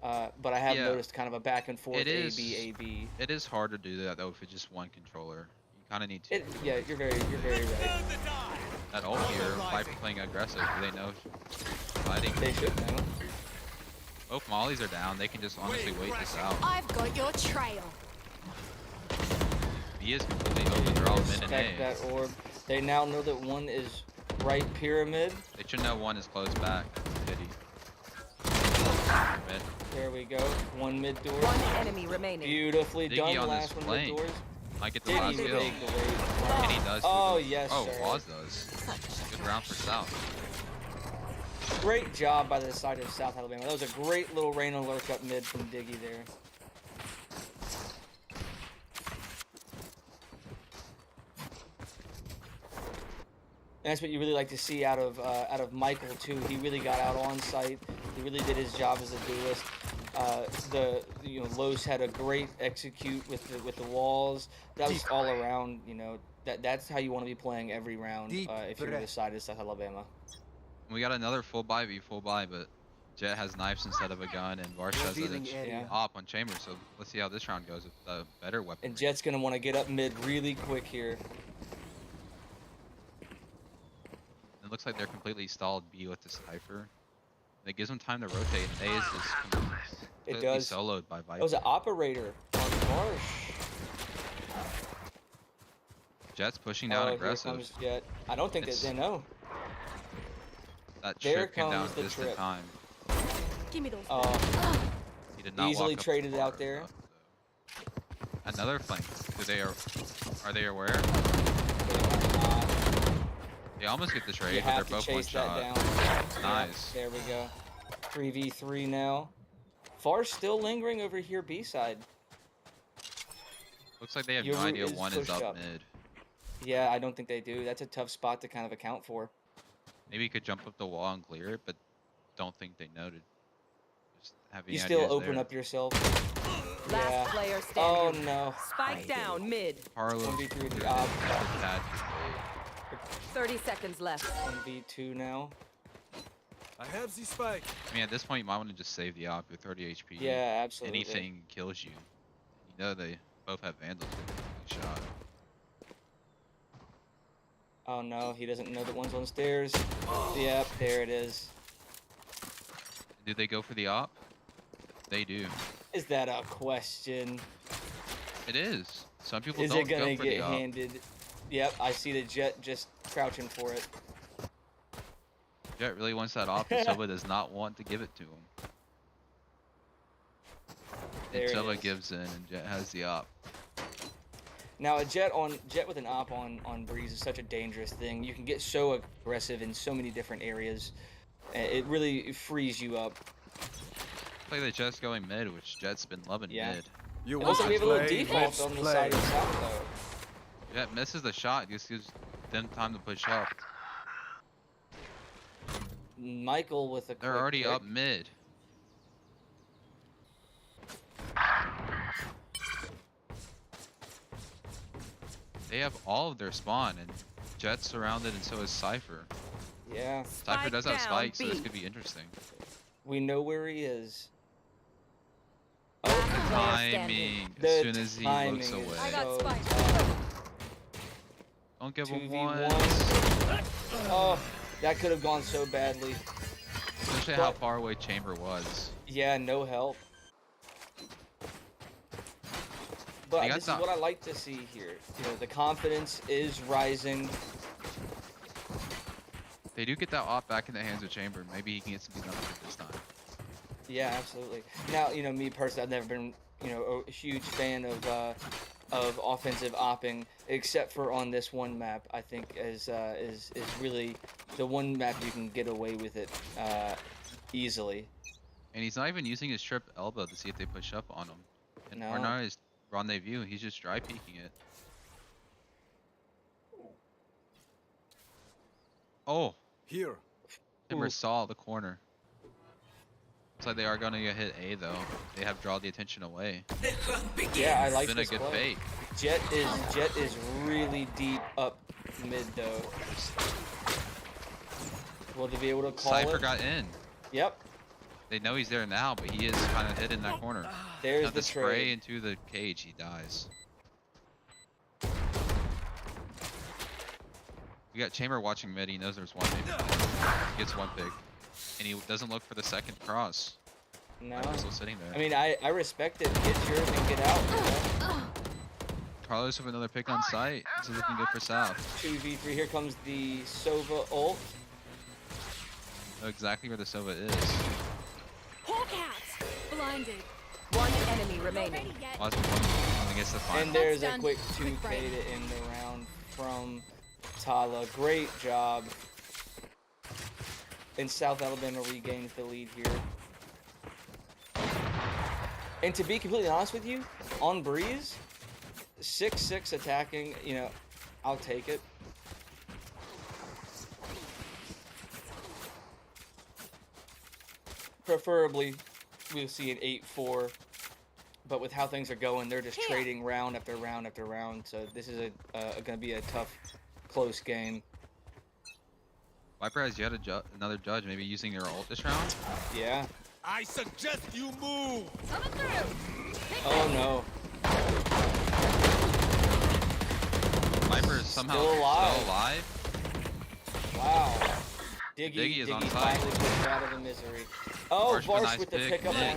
But I have Yeah, noticed kind of a back and forth it A B is. A B. It is hard to do that though if it's just one controller. You kind of need two Yeah, controllers. you're very right. That ult here, Viper playing aggressive. Do they know fighting? They should know. Both mollies are down. They can just honestly wait this out. I've got your trail. B is completely open. They're all mid and Respect A. that orb. They now know that one is right pyramid. They should know one is close back. Diddy. Mid. There we go. One mid door. One enemy remaining. Beautifully Diggy done. on Last this one flank. mid doors. Might get the Did last he kill. make the wait? And he does. Oh, too. yes, Oh, sir. Waz does. Good round for South. Great job by the side of South Alabama. That was a great little rain and lurk up mid from Diggy there. And that's what you really like to see out of Michael too. He really got out on site. He really did his job as a duelist. Los had a great execute with the walls. That was all around. You know, that's how you want to be playing every round if you're the side of South Alabama. We got another full buy v full buy, but Jet has knives instead of a gun, and Varsh has an op on chamber. So let's see how this round goes with the better weapon. And Jet's gonna want to get up mid really quick here. It looks like they're completely stalled B with the Cypher. It gives them time to rotate, and A is just completely does. soloed by Viper. That was an operator on Marsh. Jet's pushing down Here aggressive. comes Jet. I don't think that they know. That There trip came down comes the just in trip. time. Give me those. He did not Easily walk up traded far out there. enough, so. Another flank. Are they aware? They almost get the You trade, but they're have to both one chase that shot. down. Nice. There we go. 3v3 now. Far's still lingering over here B side. Looks like they have Your no route idea is one is pushed up up. mid. Yeah, I don't think they do. That's a tough spot to kind of account for. Maybe he could jump up the wall and clear it, but don't think they noted. Just have any You still ideas open there. up yourself. Last Yeah. player Oh standing. no. Spike down mid. Harlow. 1v3 with the op. 30 seconds left. 1v2 now. I have the spike. I mean, at this point, you might want to just save the op. You're 30 HP. Yeah, absolutely. Anything kills you. You know they both have vandals. Good shot. Oh no, he doesn't know that one's on the stairs. Yep, there it is. Do they go for the op? They do. Is that a question? It is. Some people Is don't it gonna go for the get op. handed? Yep, I see the Jet just crouching for it. Jet really wants that op, and Silva does not want to give it to him. There And it Silva is. gives in, and Jet has the op. Now a Jet with an op on Breeze is such a dangerous thing. You can get so aggressive in so many different areas. It really frees you up. Play the Jet's going mid, which Jet's been loving Yeah. mid. You It want looks to like we have a little play? default Let's on the play. side of South though. Jet misses the shot, just gives them time to push up. Michael with a They're quick already pick. up mid. They have all of their spawn, and Jet's surrounded, and so is Cypher. Yeah, Cypher does have down, spikes, so this B. could be interesting. we know where he is. Last player standing. Timing, The as soon as he timing looks is away. I got so spiked. tough. Don't give him 2v1. one. Oh, that could have gone so badly. Especially how far away Chamber was. Yeah, no help. But They got this is the- what I like to see here. You know, the confidence is rising. They do get that op back in the hands of Chamber. Maybe he can get something done with it this time. Yeah, absolutely. Now, you know, me personally, I've never been, you know, a huge fan of offensive opping, except for on this one map. I think is really the one map you can get away with it easily. And he's not even using his trip elbow to see if they push up on him. And No. R9 is rendezvous. He's just dry peeking it. Oh, Here. Timber Ooh. saw the corner. Looks like they are gonna get hit A though. They have drawn the attention away. Yeah, I like It's been a this good play. fake. Jet is really deep up mid though. Will they be able to call Cypher it? got in. Yep. They know he's there now, but he is kind of hidden in that corner. There's Now the the spray trade. into the cage, he dies. We got Chamber watching mid. He knows there's one. Maybe. He gets one pick, and he doesn't look for the second cross. No. Viper's still sitting there. I mean, I respect it. Get yours and get out. You know? Carlos with another pick on site. This is looking good for South. 2v3. Here comes the Sova ult. Know exactly where the Sova is. Hawk out. Blinded. One enemy remaining. Ready yet? Watch one against the final. And there's a done. quick Quick 2k break. to end the round from Tala. Great job. And South Alabama regains the lead here. And to be completely honest with you, on Breeze, 6-6 attacking, you know, I'll take it. Preferably, we'll see an 8-4. But with how things are going, they're just trading round after round after round. So this is going to be a tough, close game. Viper has yet another judge, maybe using their ult this round. Yeah. I suggest you move. Coming through. Oh no. Viper is somehow Still alive. still alive. Wow. Diggy is on site. finally pushed out of the misery. Oh, Varsh with a Varsh nice with the pick, pickup mid.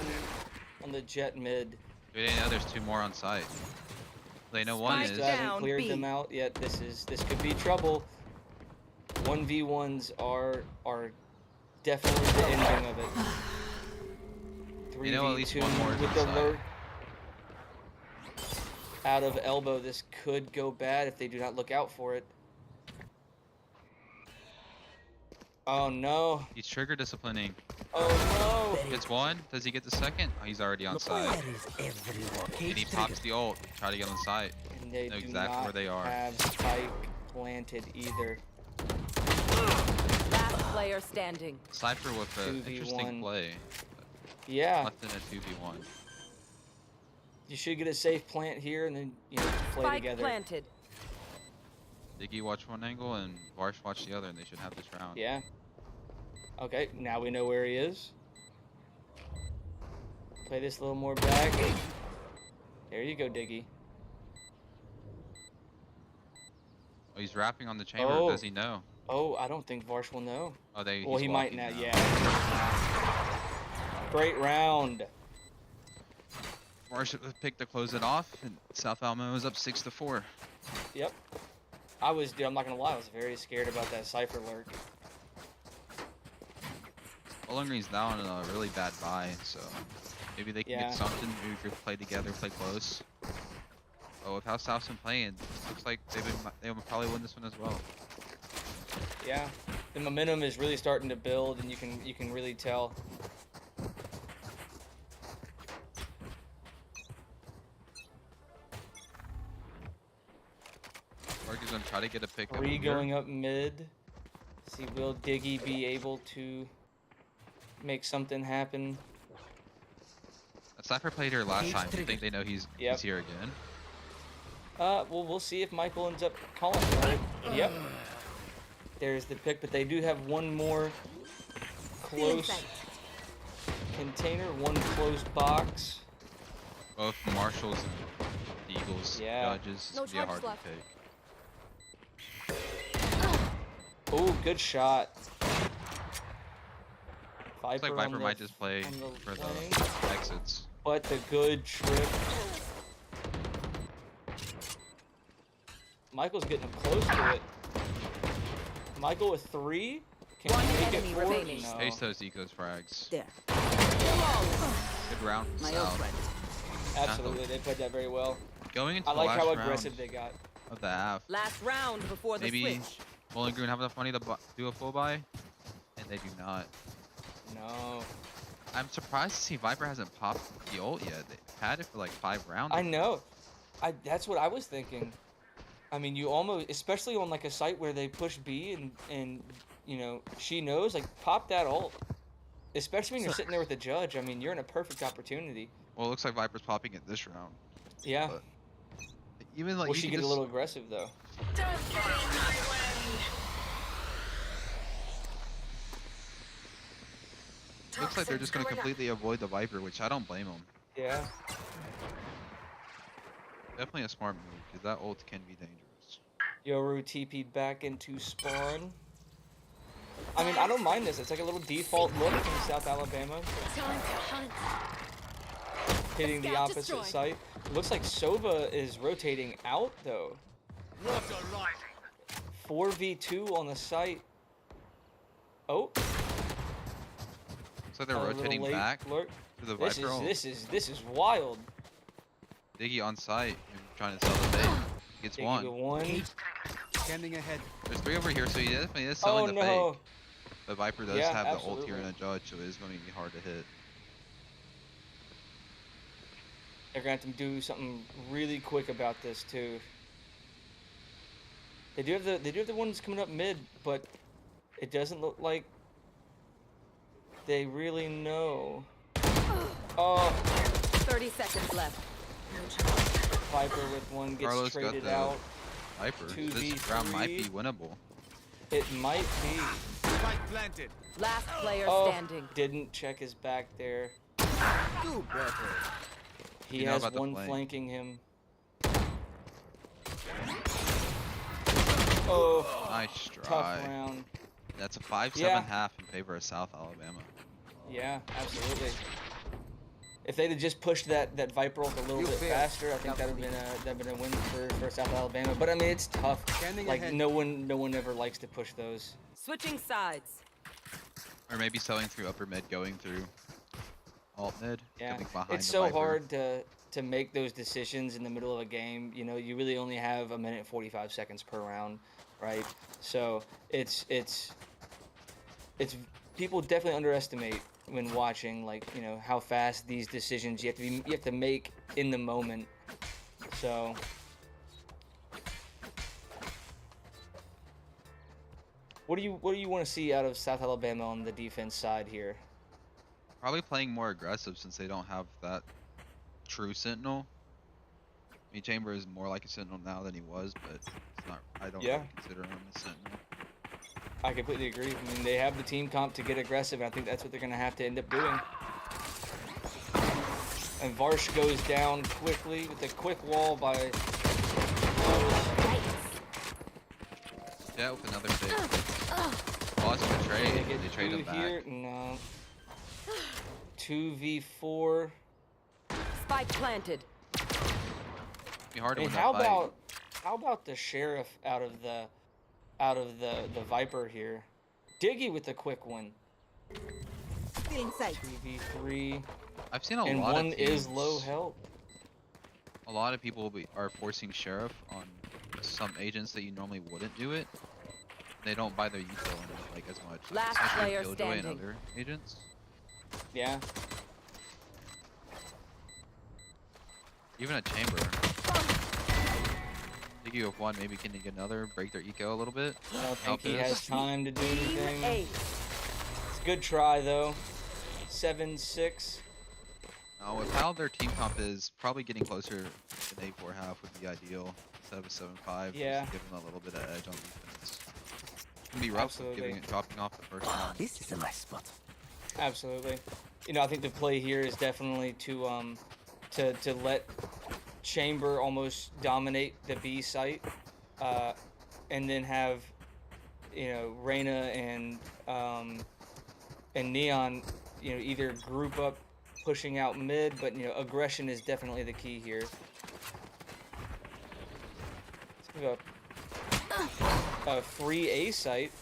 on the jet mid. They didn't know there's two more on site. They know one Spike is. Still haven't down, cleared B. them out yet. This could be trouble. 1v1s are definitely the ending of it. 3v2 You know at least one more is with the inside. lurk out of elbow. This could go bad if they do not look out for it. Oh no. He's trigger disciplining. Oh Gets one. Does he get the second? Oh, he's already on Where site. is everyone? And he Cage pops the ult. Try to get on site. no. And they Know do exactly not where they are. have spike planted either. Last player standing. Cypher with an 2v1. interesting play. Yeah. Left in a 2v1. You should get a safe plant here and then, you know, play Spike together. planted. Diggy watch one angle and Varsh watch the other, and they should have this round. Yeah. Okay, now we know where he is. Play this a little more back. There you go, Diggy. Oh, he's rapping on the chamber. Oh. Does he know? Oh, I don't think Varsh will know. Oh, Well, he's he might walking now, now. yeah. Great round. Varsh picked to close it off, and South Alabama was up 6-4. Yep. Dude, I'm not gonna lie, I was very scared about that Cypher lurk. Bowling Green's now on a really bad buy, so maybe they can Yeah. get something. Maybe if you play together, play close. Oh, with how South's been playing, looks like they will probably win this one as well. Yeah. The momentum is really starting to build, and you can really tell. Mark is gonna try to get a pick. 3 going up mid. See, will Diggy be able to make something happen? Cypher played here last Cage time. Do you trigger. think they know he's Yep. here again? Well, we'll see if Michael ends up calling for it. Yep. There's the pick, but they do have one more Feeling close safe. container, one close box. Both Marshalls and Eagles Yeah. judges. No It's gonna be a hard charges to left. pick. Oh, good shot. Looks like on Viper the- might just play on the for the flank. exits. But the good trip. Michael's getting close to it. Michael with 3. Can One he make enemy it 4? remaining. No. Face those Ecos frags. There. Good round from My old South. friend. Absolutely, they played that very well. Going into I the like last how round aggressive they got. of the half. Last round before the Maybe switch. Bowling Green have enough money to do a full buy, and they do not. No. I'm surprised to see Viper hasn't popped the ult yet. They've had it for like 5 rounds. I know. That's what I was thinking. I mean, you almost, especially on like a site where they push B and you know she knows, like pop that ult. Especially when you're sitting there with the judge. I mean, you're in a perfect opportunity. Well, it looks like Viper's popping it this round. Yeah. But even like Will you she can get a just, little aggressive though? looks like they're just gonna completely avoid the Viper, which I don't blame them. Yeah. Definitely a smart move because that ult can be dangerous. Yoru TP'd back into spawn. I mean, I don't mind this. It's like a little default look from South Alabama, Time to hunt. hitting the Scout opposite destroyed. site. Looks like Sova is rotating out though. Water rising. 4v2 on the site. Oh, Looks like they're a little rotating late back lurk. to the This Viper ult. is wild. Diggy on site and trying to sell the bait. Gets Diggy one. with one. Scanning ahead. There's 3 over here, so he definitely is Oh selling the no. fake. But Viper does Yeah, have the ult here absolutely. and a judge, so it is going to be hard to hit. They're gonna have to do something really quick about this too. They do have the ones coming up mid, but it doesn't look like they really know. Oh, 30 seconds left. Viper with one gets Carlos got traded the out. Viper. So this 2v3. round might be winnable. It might be. Spike planted. Last player Oh, standing. didn't check his back there. Do better. He You know has about the one flank. flanking him. Oh, Nice tough try. round. That's a 5-7 Yeah. half in favor of South Alabama. Yeah, absolutely. If they'd have just pushed that Viper ult a little You bit failed. faster, I think that'd have been a win for South Alabama. But I mean, it's tough. Scanning Like ahead. no one ever likes to push those. Switching sides. Or maybe selling through upper mid, going through alt mid, Yeah, coming behind it's the so Viper. hard to make those decisions in the middle of a game. You know, you really only have 1 minute and 45 seconds per round, right? So it's people definitely underestimate when watching, like, you know, how fast these decisions you have to make in the moment. So what do you want to see out of South Alabama on the defense side here? Probably playing more aggressive since they don't have that true sentinel. I mean, Chamber is more like a sentinel now than he was, but it's not. I don't Yeah. really consider him a sentinel. I completely agree. I mean, they have the team comp to get aggressive, and I think that's what they're going to have to end up doing. And Varsh goes down quickly with a quick wall by Yeah, with another pick. Lost the trade. They trade him back. here. No. 2v4. Spike planted. Be hard to And win that fight. how about the sheriff out of the Viper here? Diggy with the quick one. Still inside. 2v3. I've seen a And lot one of teams, is low health. A lot of people are forcing sheriff on some agents that you normally wouldn't do it. They don't buy their util in it, like as much. Like, Last especially player Killjoy and standing. other agents. Yeah. Even a chamber. Diggy with one, maybe can get another, break their eco a little bit. I don't Help think he this. has time to do Team anything. ace. It's a good try though. 7-6. With how their team comp is, probably getting closer to an 8-4 half would be ideal instead of a 7-5. Yeah. Just give them a little bit of edge on defense. It can be rough with Absolutely. dropping off the first round. This is a nice spot. Absolutely. You know, I think the play here is definitely to let Chamber almost dominate the B site, and then have, you know, Reyna and Neon, you know, either group up pushing out mid, but you know, aggression is definitely the key here. Let's give a free A site.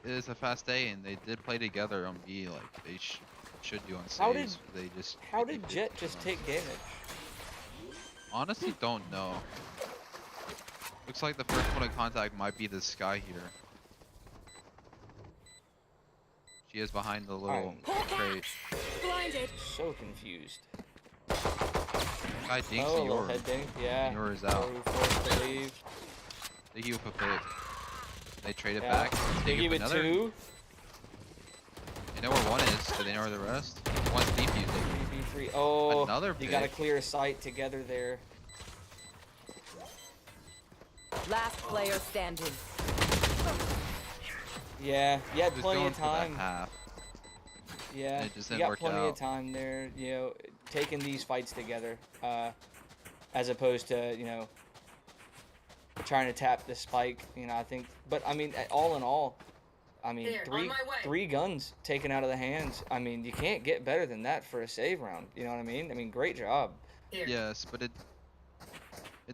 It is a fast day, and they did play together on B like they should do on saves. How did- they just How they did did Jet it just on- take damage? Honestly, don't know. Looks like the first point of contact might be this guy here. She is behind the little crate. Blinded. So confused. Guy dinks Oh, a the little Yoru. head dink. Yeah. Yoru is out. Yoru forced to leave. Diggy with a pick. They trade it Yeah. back. Diggy with with another. 2. They know where one is. Do they know where the rest? One's defusing. 3v3. Oh, Another you got to pick. clear sight together there. Last player standing. Yeah, you had Just plenty going of for that time. half. Yeah, It just you didn't got work plenty out. of time there. You know, taking these fights together, as opposed to trying to tap the spike. You know, I think. But I mean, all in all, I mean, Here, on my way. three guns taken out of the hands. I mean, you can't get better than that for a save round. You know what I mean? I mean, great job. Here. Yes, but it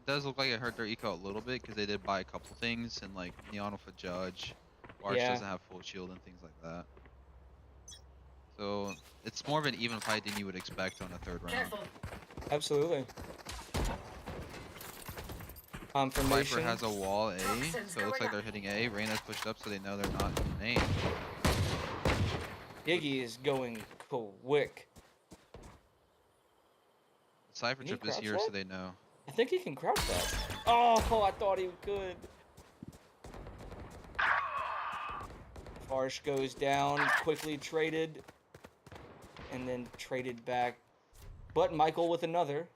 does look like it hurt their eco a little bit because they did buy a couple things and like Neon with a judge. Arch Yeah. doesn't have full shield and things like that. So it's more of an even fight than you would expect on a third round. Careful. Absolutely. Confirmation. Viper has a wall A, Toxins so it looks going like up. they're hitting A. Reyna's pushed up so they know they're not in aim. Iggy is going quick. Cypher Can he trip is crouch here that? so they know. I think he can crouch that. Oh, I thought he could. Farsh goes down, quickly traded, and then traded back. But Michael with another.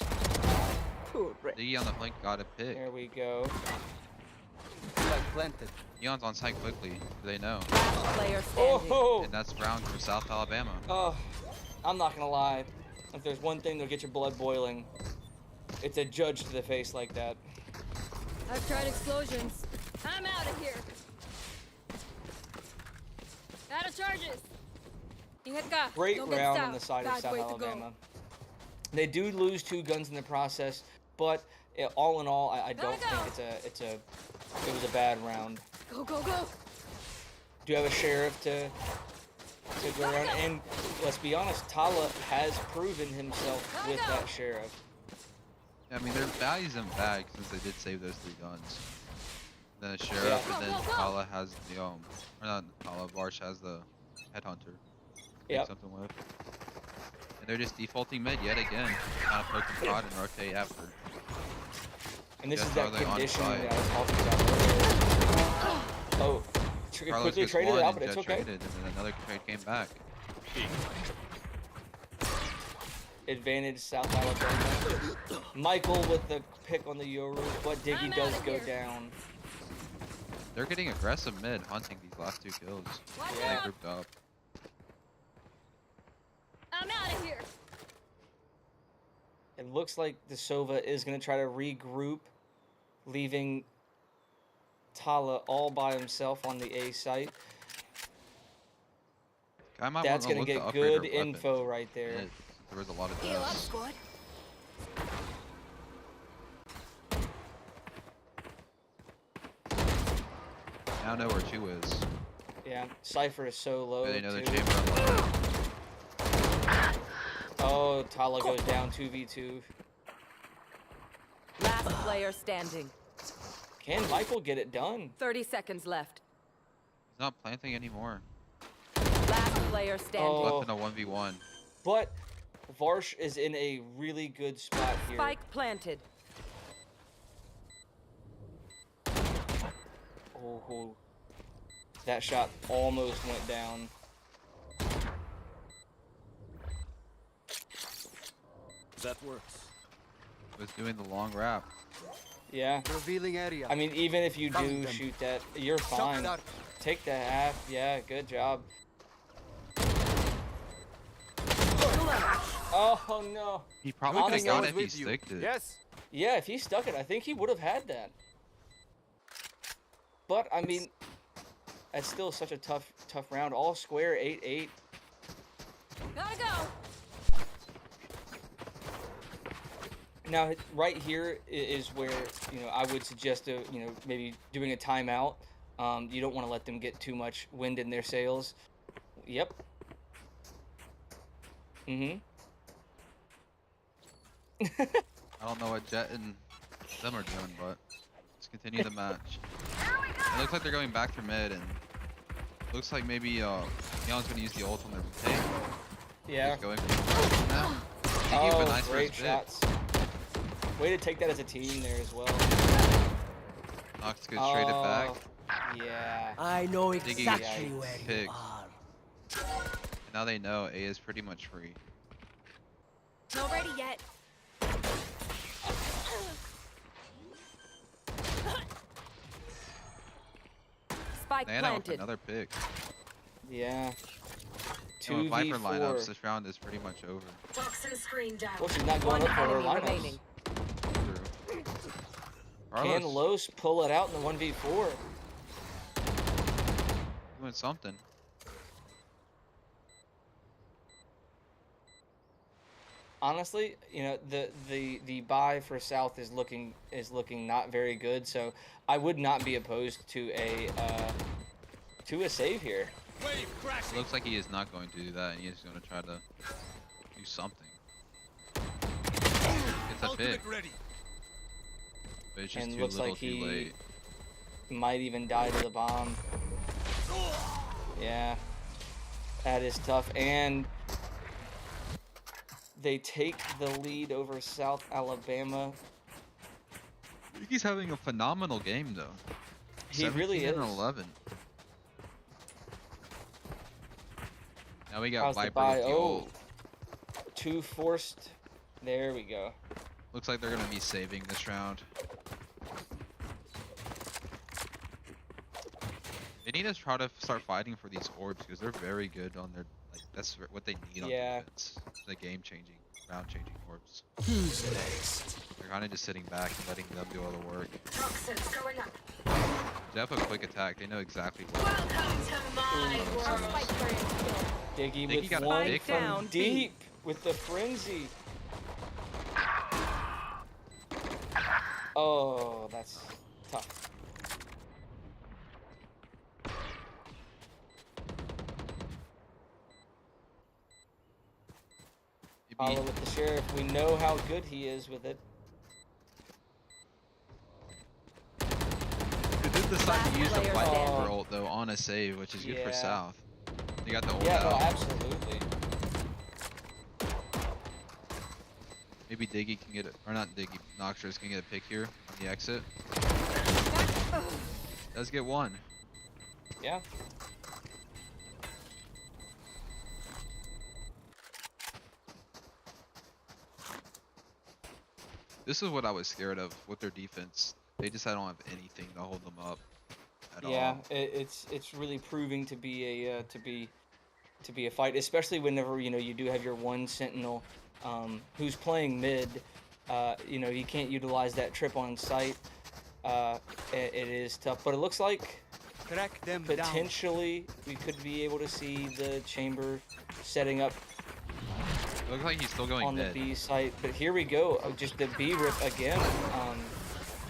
Diggy on the flank got a pick. There we go. Spike planted. Neon's on site quickly, so they know. Last player standing. Oh, And that's round for South Alabama. I'm not gonna lie. If there's one thing that'll get your blood boiling, it's a judge to the face like that. I've tried explosions. I'm out of here. Out of charges. Ingat ka. Great Don't get round stout. on the side of Bad South way to go. Alabama. They do lose 2 guns in the process, but all in all, I don't Gotta think it was a bad round. Go, go, go. Do you have a sheriff to go around? And let's be honest, Tala has proven himself with that sheriff. Yeah, I mean, their value's in bag since they did save those 3 guns. Then the sheriff, Yeah. and then Go, go, go. Tala has the or not Tala, Varsh has the headhunter. Take Yep. something with. And they're just defaulting mid yet again. Kind of poke and prod and rotate after. And this Yes, is that are they on conditioning site? that I was talking about earlier. Oh, Carlos quickly gets traded one it out, and but it's Jet okay. traded, and then another trade came back. Advantage South Alabama. Michael with the pick on the Yoru, but Diggy I'm does outta go here. down. They're getting aggressive mid, hunting these last 2 kills. Watch Yeah. They out. grouped up. I'm out of here. It looks like the Sova is going to try to regroup, leaving Tala all by himself on the A site. I might That's want going to look get upgrade good her weapons info right there. mid, since there was a lot of Heal up, deaths. squad. Now know where 2 is. Yeah, Cypher is so low. Do they know the too. chamber unlocked? Oh, Tala goes down 2v2. Last player standing. Can Michael get it done? 30 seconds left. He's not planting anymore. Last player standing. Oh. Left in a 1v1. But Varsh is in a really good spot here. Spike planted. Oh, that shot almost went down. That works. Was doing the long wrap. Yeah. Revealing area. I mean, even if you Found do them. shoot that, you're Shock fine. dart. Take the half. Yeah, good job. Oh no. He probably could have Honestly, got I it if he sticked it. Yes. Yeah, if he stuck it, I think he would have had that. But I mean, that's still such a tough round. All square, 8-8. Gotta go. Now, right here is where I would suggest maybe doing a timeout. You don't want to let them get too much wind in their sails. Yep. I don't know what Jet and them are doing, but let's continue the match. It looks like they're going back through mid, and looks like maybe Neon's gonna use the ult on their retake. Yeah. He's going for now. Diggy with a Oh, nice great first pick. shots. Way to take that as a team there as well. Nox gets traded back. Yeah. I know Diggy exactly gets where you picked. are. And now they know A is pretty much free. Not ready yet. Spike Nana with planted. another pick. Yeah. And with Viper 2v4. lineups, this round is pretty much over. Toxin screen down. Well, she's not going One up for her enemy lineups. remaining. True. Can Carlos Los pull it out in the 1v4? doing something. Honestly, you know, the buy for South is looking not very good, so I would not be opposed to a save here. It looks like he is not going to do that, and he is going to try to do something. It's a pick. But it's just And too looks little, like too he late. might even die to the bomb. Yeah, that is tough, and they take the lead over South Alabama. He's having a phenomenal game, though. He really 17 is. and 11. Now we got How's the Viper buy? with the Oh, ult. 2 forced. There we go. Looks like they're going to be saving this round. They need to try to start fighting for these orbs because they're very good on their, like, that's what they need on Yeah. defense. The game-changing, round-changing orbs. Who's next? They're kind of just sitting back and letting them do all the work. Toxins going up. They have a quick attack. They know exactly what. Welcome to my world. Diggy Diggy with got a one pick. from Down, B. deep with the frenzy. Oh, that's tough. Follow with the sheriff. We know how good he is with it. They did decide to use the Player Viper standing. ult though on a save, which is good for Yeah. South. They got the ult Yeah, no, out. absolutely. Maybe Diggy can get it, or not Diggy, Noxtress can get a pick here on the exit. Does get one. Yeah. This is what I was scared of with their defense. They just don't have anything to hold them up at Yeah, all. it's really proving to be a to be a fight, especially whenever you do have your one sentinel who's playing mid. You can't utilize that trip on site. It is tough, but it looks like Track them down. potentially we could be able to see the chamber setting up It looks like he's still going on the mid. B site. But here we go, just the B rip again.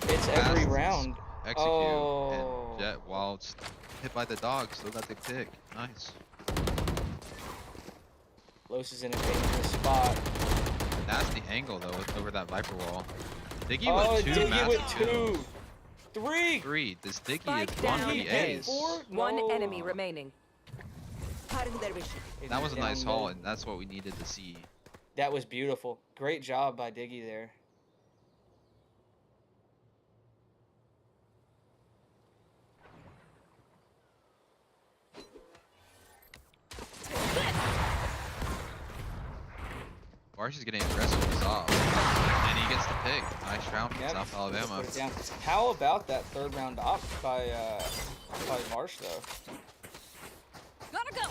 It's every Fast round. Execute Oh. and Jet while hit by the dog, still got the pick. Nice. Los is in a dangerous spot. Nasty angle though over that Viper wall. Diggy Oh, with two Diggy massive with kills. 2. 3. 3. This Diggy Spike is one down for the A. A's. 4? One No. enemy remaining. It That was a down nice haul, mid. and that's what we needed to see. That was beautiful. Great job by Diggy there. Varsy's getting aggressive with Soft. And he gets the pick. Nice round from Yep, South let's Alabama. put it down. How about that third round off by Marsh though? Gotta go.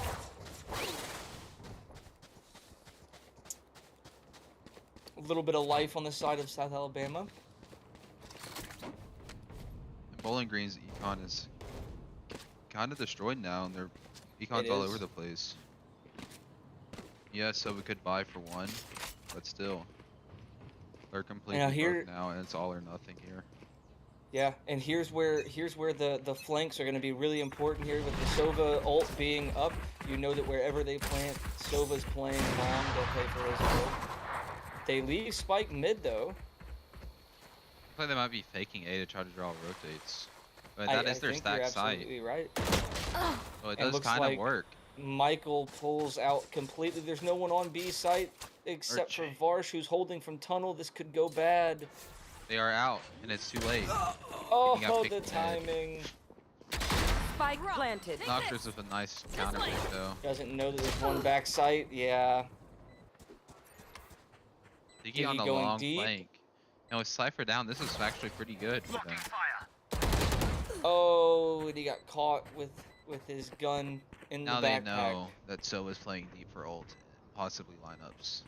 A little bit of life on the side of South Alabama. And Bowling Green's econ is kind of destroyed now, and their econ's all is. over the place. Yeah, so we could buy for one, but still. They're completely here- broke now, and it's all or nothing here. Yeah, and here's where the flanks are going to be really important here with the Sova ult being up. You know that wherever they plant, Sova's playing long. They'll play for his ult. They leave Spike mid though. Looks like they might be faking A to try to draw rotates. But I that is their think you're stack site. absolutely right. So it And does looks kind of like- work. Michael pulls out completely. There's no one on B site except for Archie. Varsh, who's holding from tunnel. This could go bad. They are out, and it's too late. Oh, got the picked mid. timing. Spike planted. Noctur's with a nice counter pick, though. Doesn't know that there's one back site. Yeah. Diggy on Diggy the going long deep. flank. And with Cypher down, this is actually pretty good for them. Oh, and he got caught with his gun in Now the they backpack. know that So is playing deep for ult, and possibly lineups.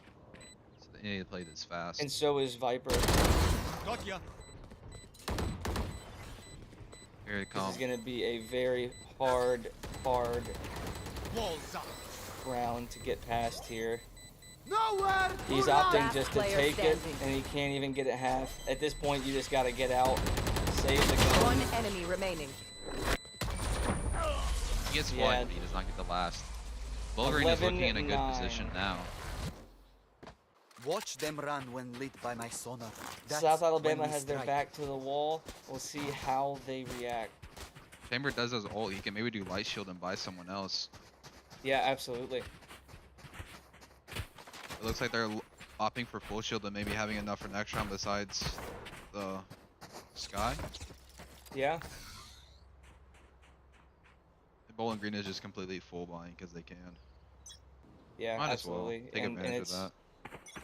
So they need to play this fast. And so is Viper. Got ya. Here it This comes. is gonna be a very hard Walls up. round to get past here. Nowhere! He's to run! opting Last just to player take it, standing. and he can't even get it half. At this point, you just gotta get out, save the gun. One enemy remaining. He gets Yeah. one, but he does not get the last. Bulgarian is looking in a good 11-9. position now. Watch them run when lit by my sonar. That's South when Alabama we has their strike. back to the wall. We'll see how they react. Chamber does his ult. He can maybe do light shield and buy someone else. Yeah, absolutely. It looks like they're opting for full shield and maybe having enough for next round besides the sky. Yeah. Bowling Green is just completely full buying because they can. Yeah, Might absolutely. as well take and advantage it's, of that.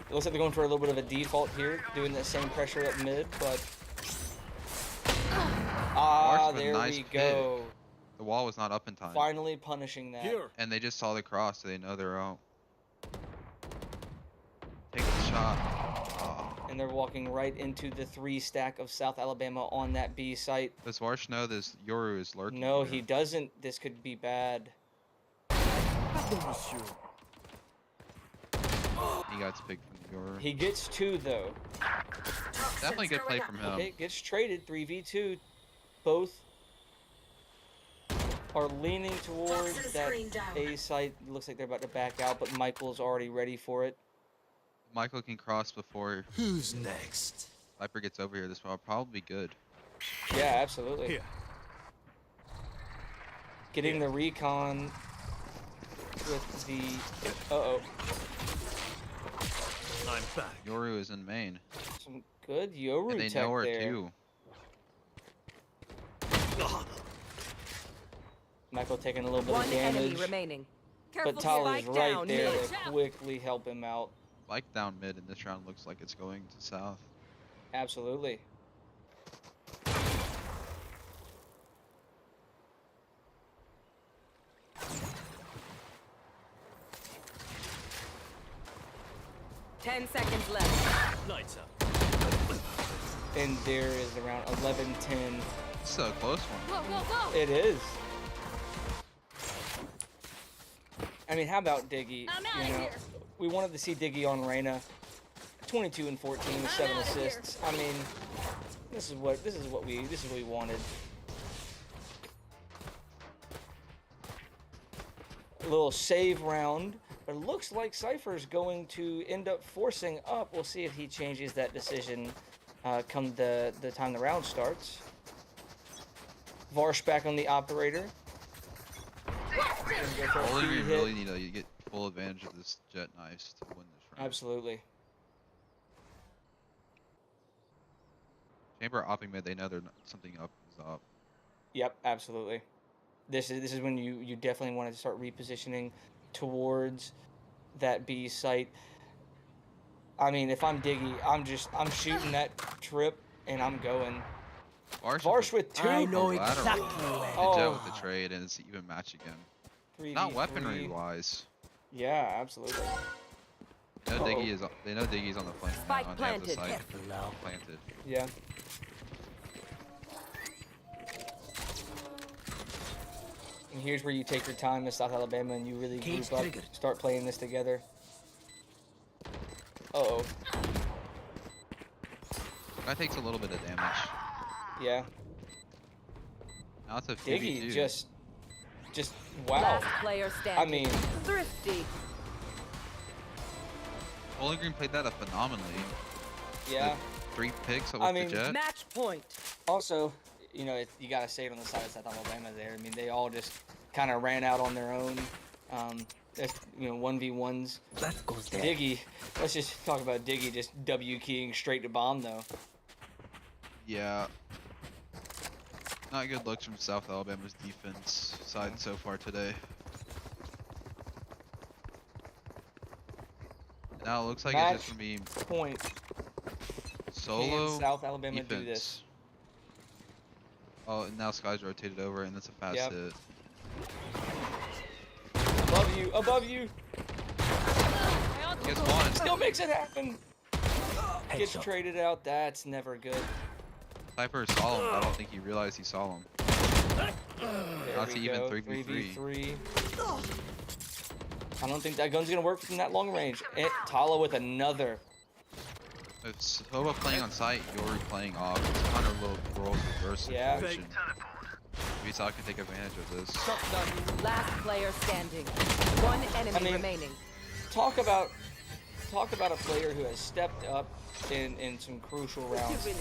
It looks like they're going for a little bit of a default here, doing that same pressure up mid, but Marsh with a there nice we pick. go. The wall was not up in time. Finally punishing that. Here. And they just saw the cross, so they know they're out. Take the shot. Oh. And they're walking right into the 3 stack of South Alabama on that B site. Does Varsh know this Yoru is lurking? No, here? he doesn't. This could be bad. Pardon, monsieur. He got picked from Yoru. He gets 2 though. Definitely good play from him. Okay, gets traded 3v2. Both are leaning towards Toxin that screen down. A site. Looks like they're about to back out, but Michael's already ready for it. Michael can cross before Who's next? Viper gets over here. This will probably be good. Yeah, absolutely. Here. Getting the recon with the I'm back. Yoru is in main. some good Yoru And they tech know her there. too. Michael taking a little bit One of enemy damage, remaining. but Careful, Tyler's spike right down there mid. to quickly help him out. Like down mid, and this round looks like it's going to south. Absolutely. Ten seconds left. Lights up. And there is around 11-10. This is a close one. Go, go, go! It is. I mean, how about Diggy? I'm outta here. We wanted to see Diggy on Reyna. 22 and 14 with I'm 7 outta here. assists. I mean, this is what we wanted. A little save round, but it looks like Cypher's going to end up forcing up. We'll see if he changes that decision come the time the round starts. Varsh back on the operator. Gonna go for a Bowling free Green hit. really need to get full advantage of this jet knives to win this round. Absolutely. Chamber opting mid, they know they're something up is up. Yep, absolutely. This is when you definitely want to start repositioning towards that B site. I mean, if I'm Diggy, I'm shooting that trip and I'm going. Varsh with 2. I know Lateral. exactly The where. Oh. jet with the trade, and it's an even match again. 3v3. Not weaponry wise. Yeah, absolutely. They know they know Diggy's on the flank now, Spike and they have the planted. site Careful now. planted. Yeah. And here's where you take your time in South Alabama and you really Cage group up, triggered. start playing this together. Uh-oh. Guy takes a little bit of damage. Yeah. Now it's a Diggy 2v2. just wow. Last player standing. I mean, Thrifty. Bowling Green played that up phenomenally. yeah. 3 picks with I the mean, jet. Match point. Also, you know, you got to say it on the side of South Alabama there. I mean, they all just kind of ran out on their own. That's 1v1s. That goes there. Diggy, let's just talk about Diggy just W keying straight to bomb though. Yeah. Not good looks from South Alabama's defense side so far today. Now it looks like Match it's just gonna be point. solo Can South Alabama defense. do this? Oh, and now Sky's rotated over, and that's a fast Yep. hit. Above you, above you. He gets one. Still makes it happen. Gets Headshot. traded out. That's never good. Sniper saw him, but I don't think he realized he saw him. There That's we even go. 3v3. 3v3. I don't think that gun's gonna work from that long range. Tala with another. If Sova playing on site, you're playing off. It's kind of a little roles reverse Yeah. situation. Maybe Sal can take advantage of this. Last player standing. One enemy I mean- remaining. Talk about a player who has stepped up in some crucial rounds.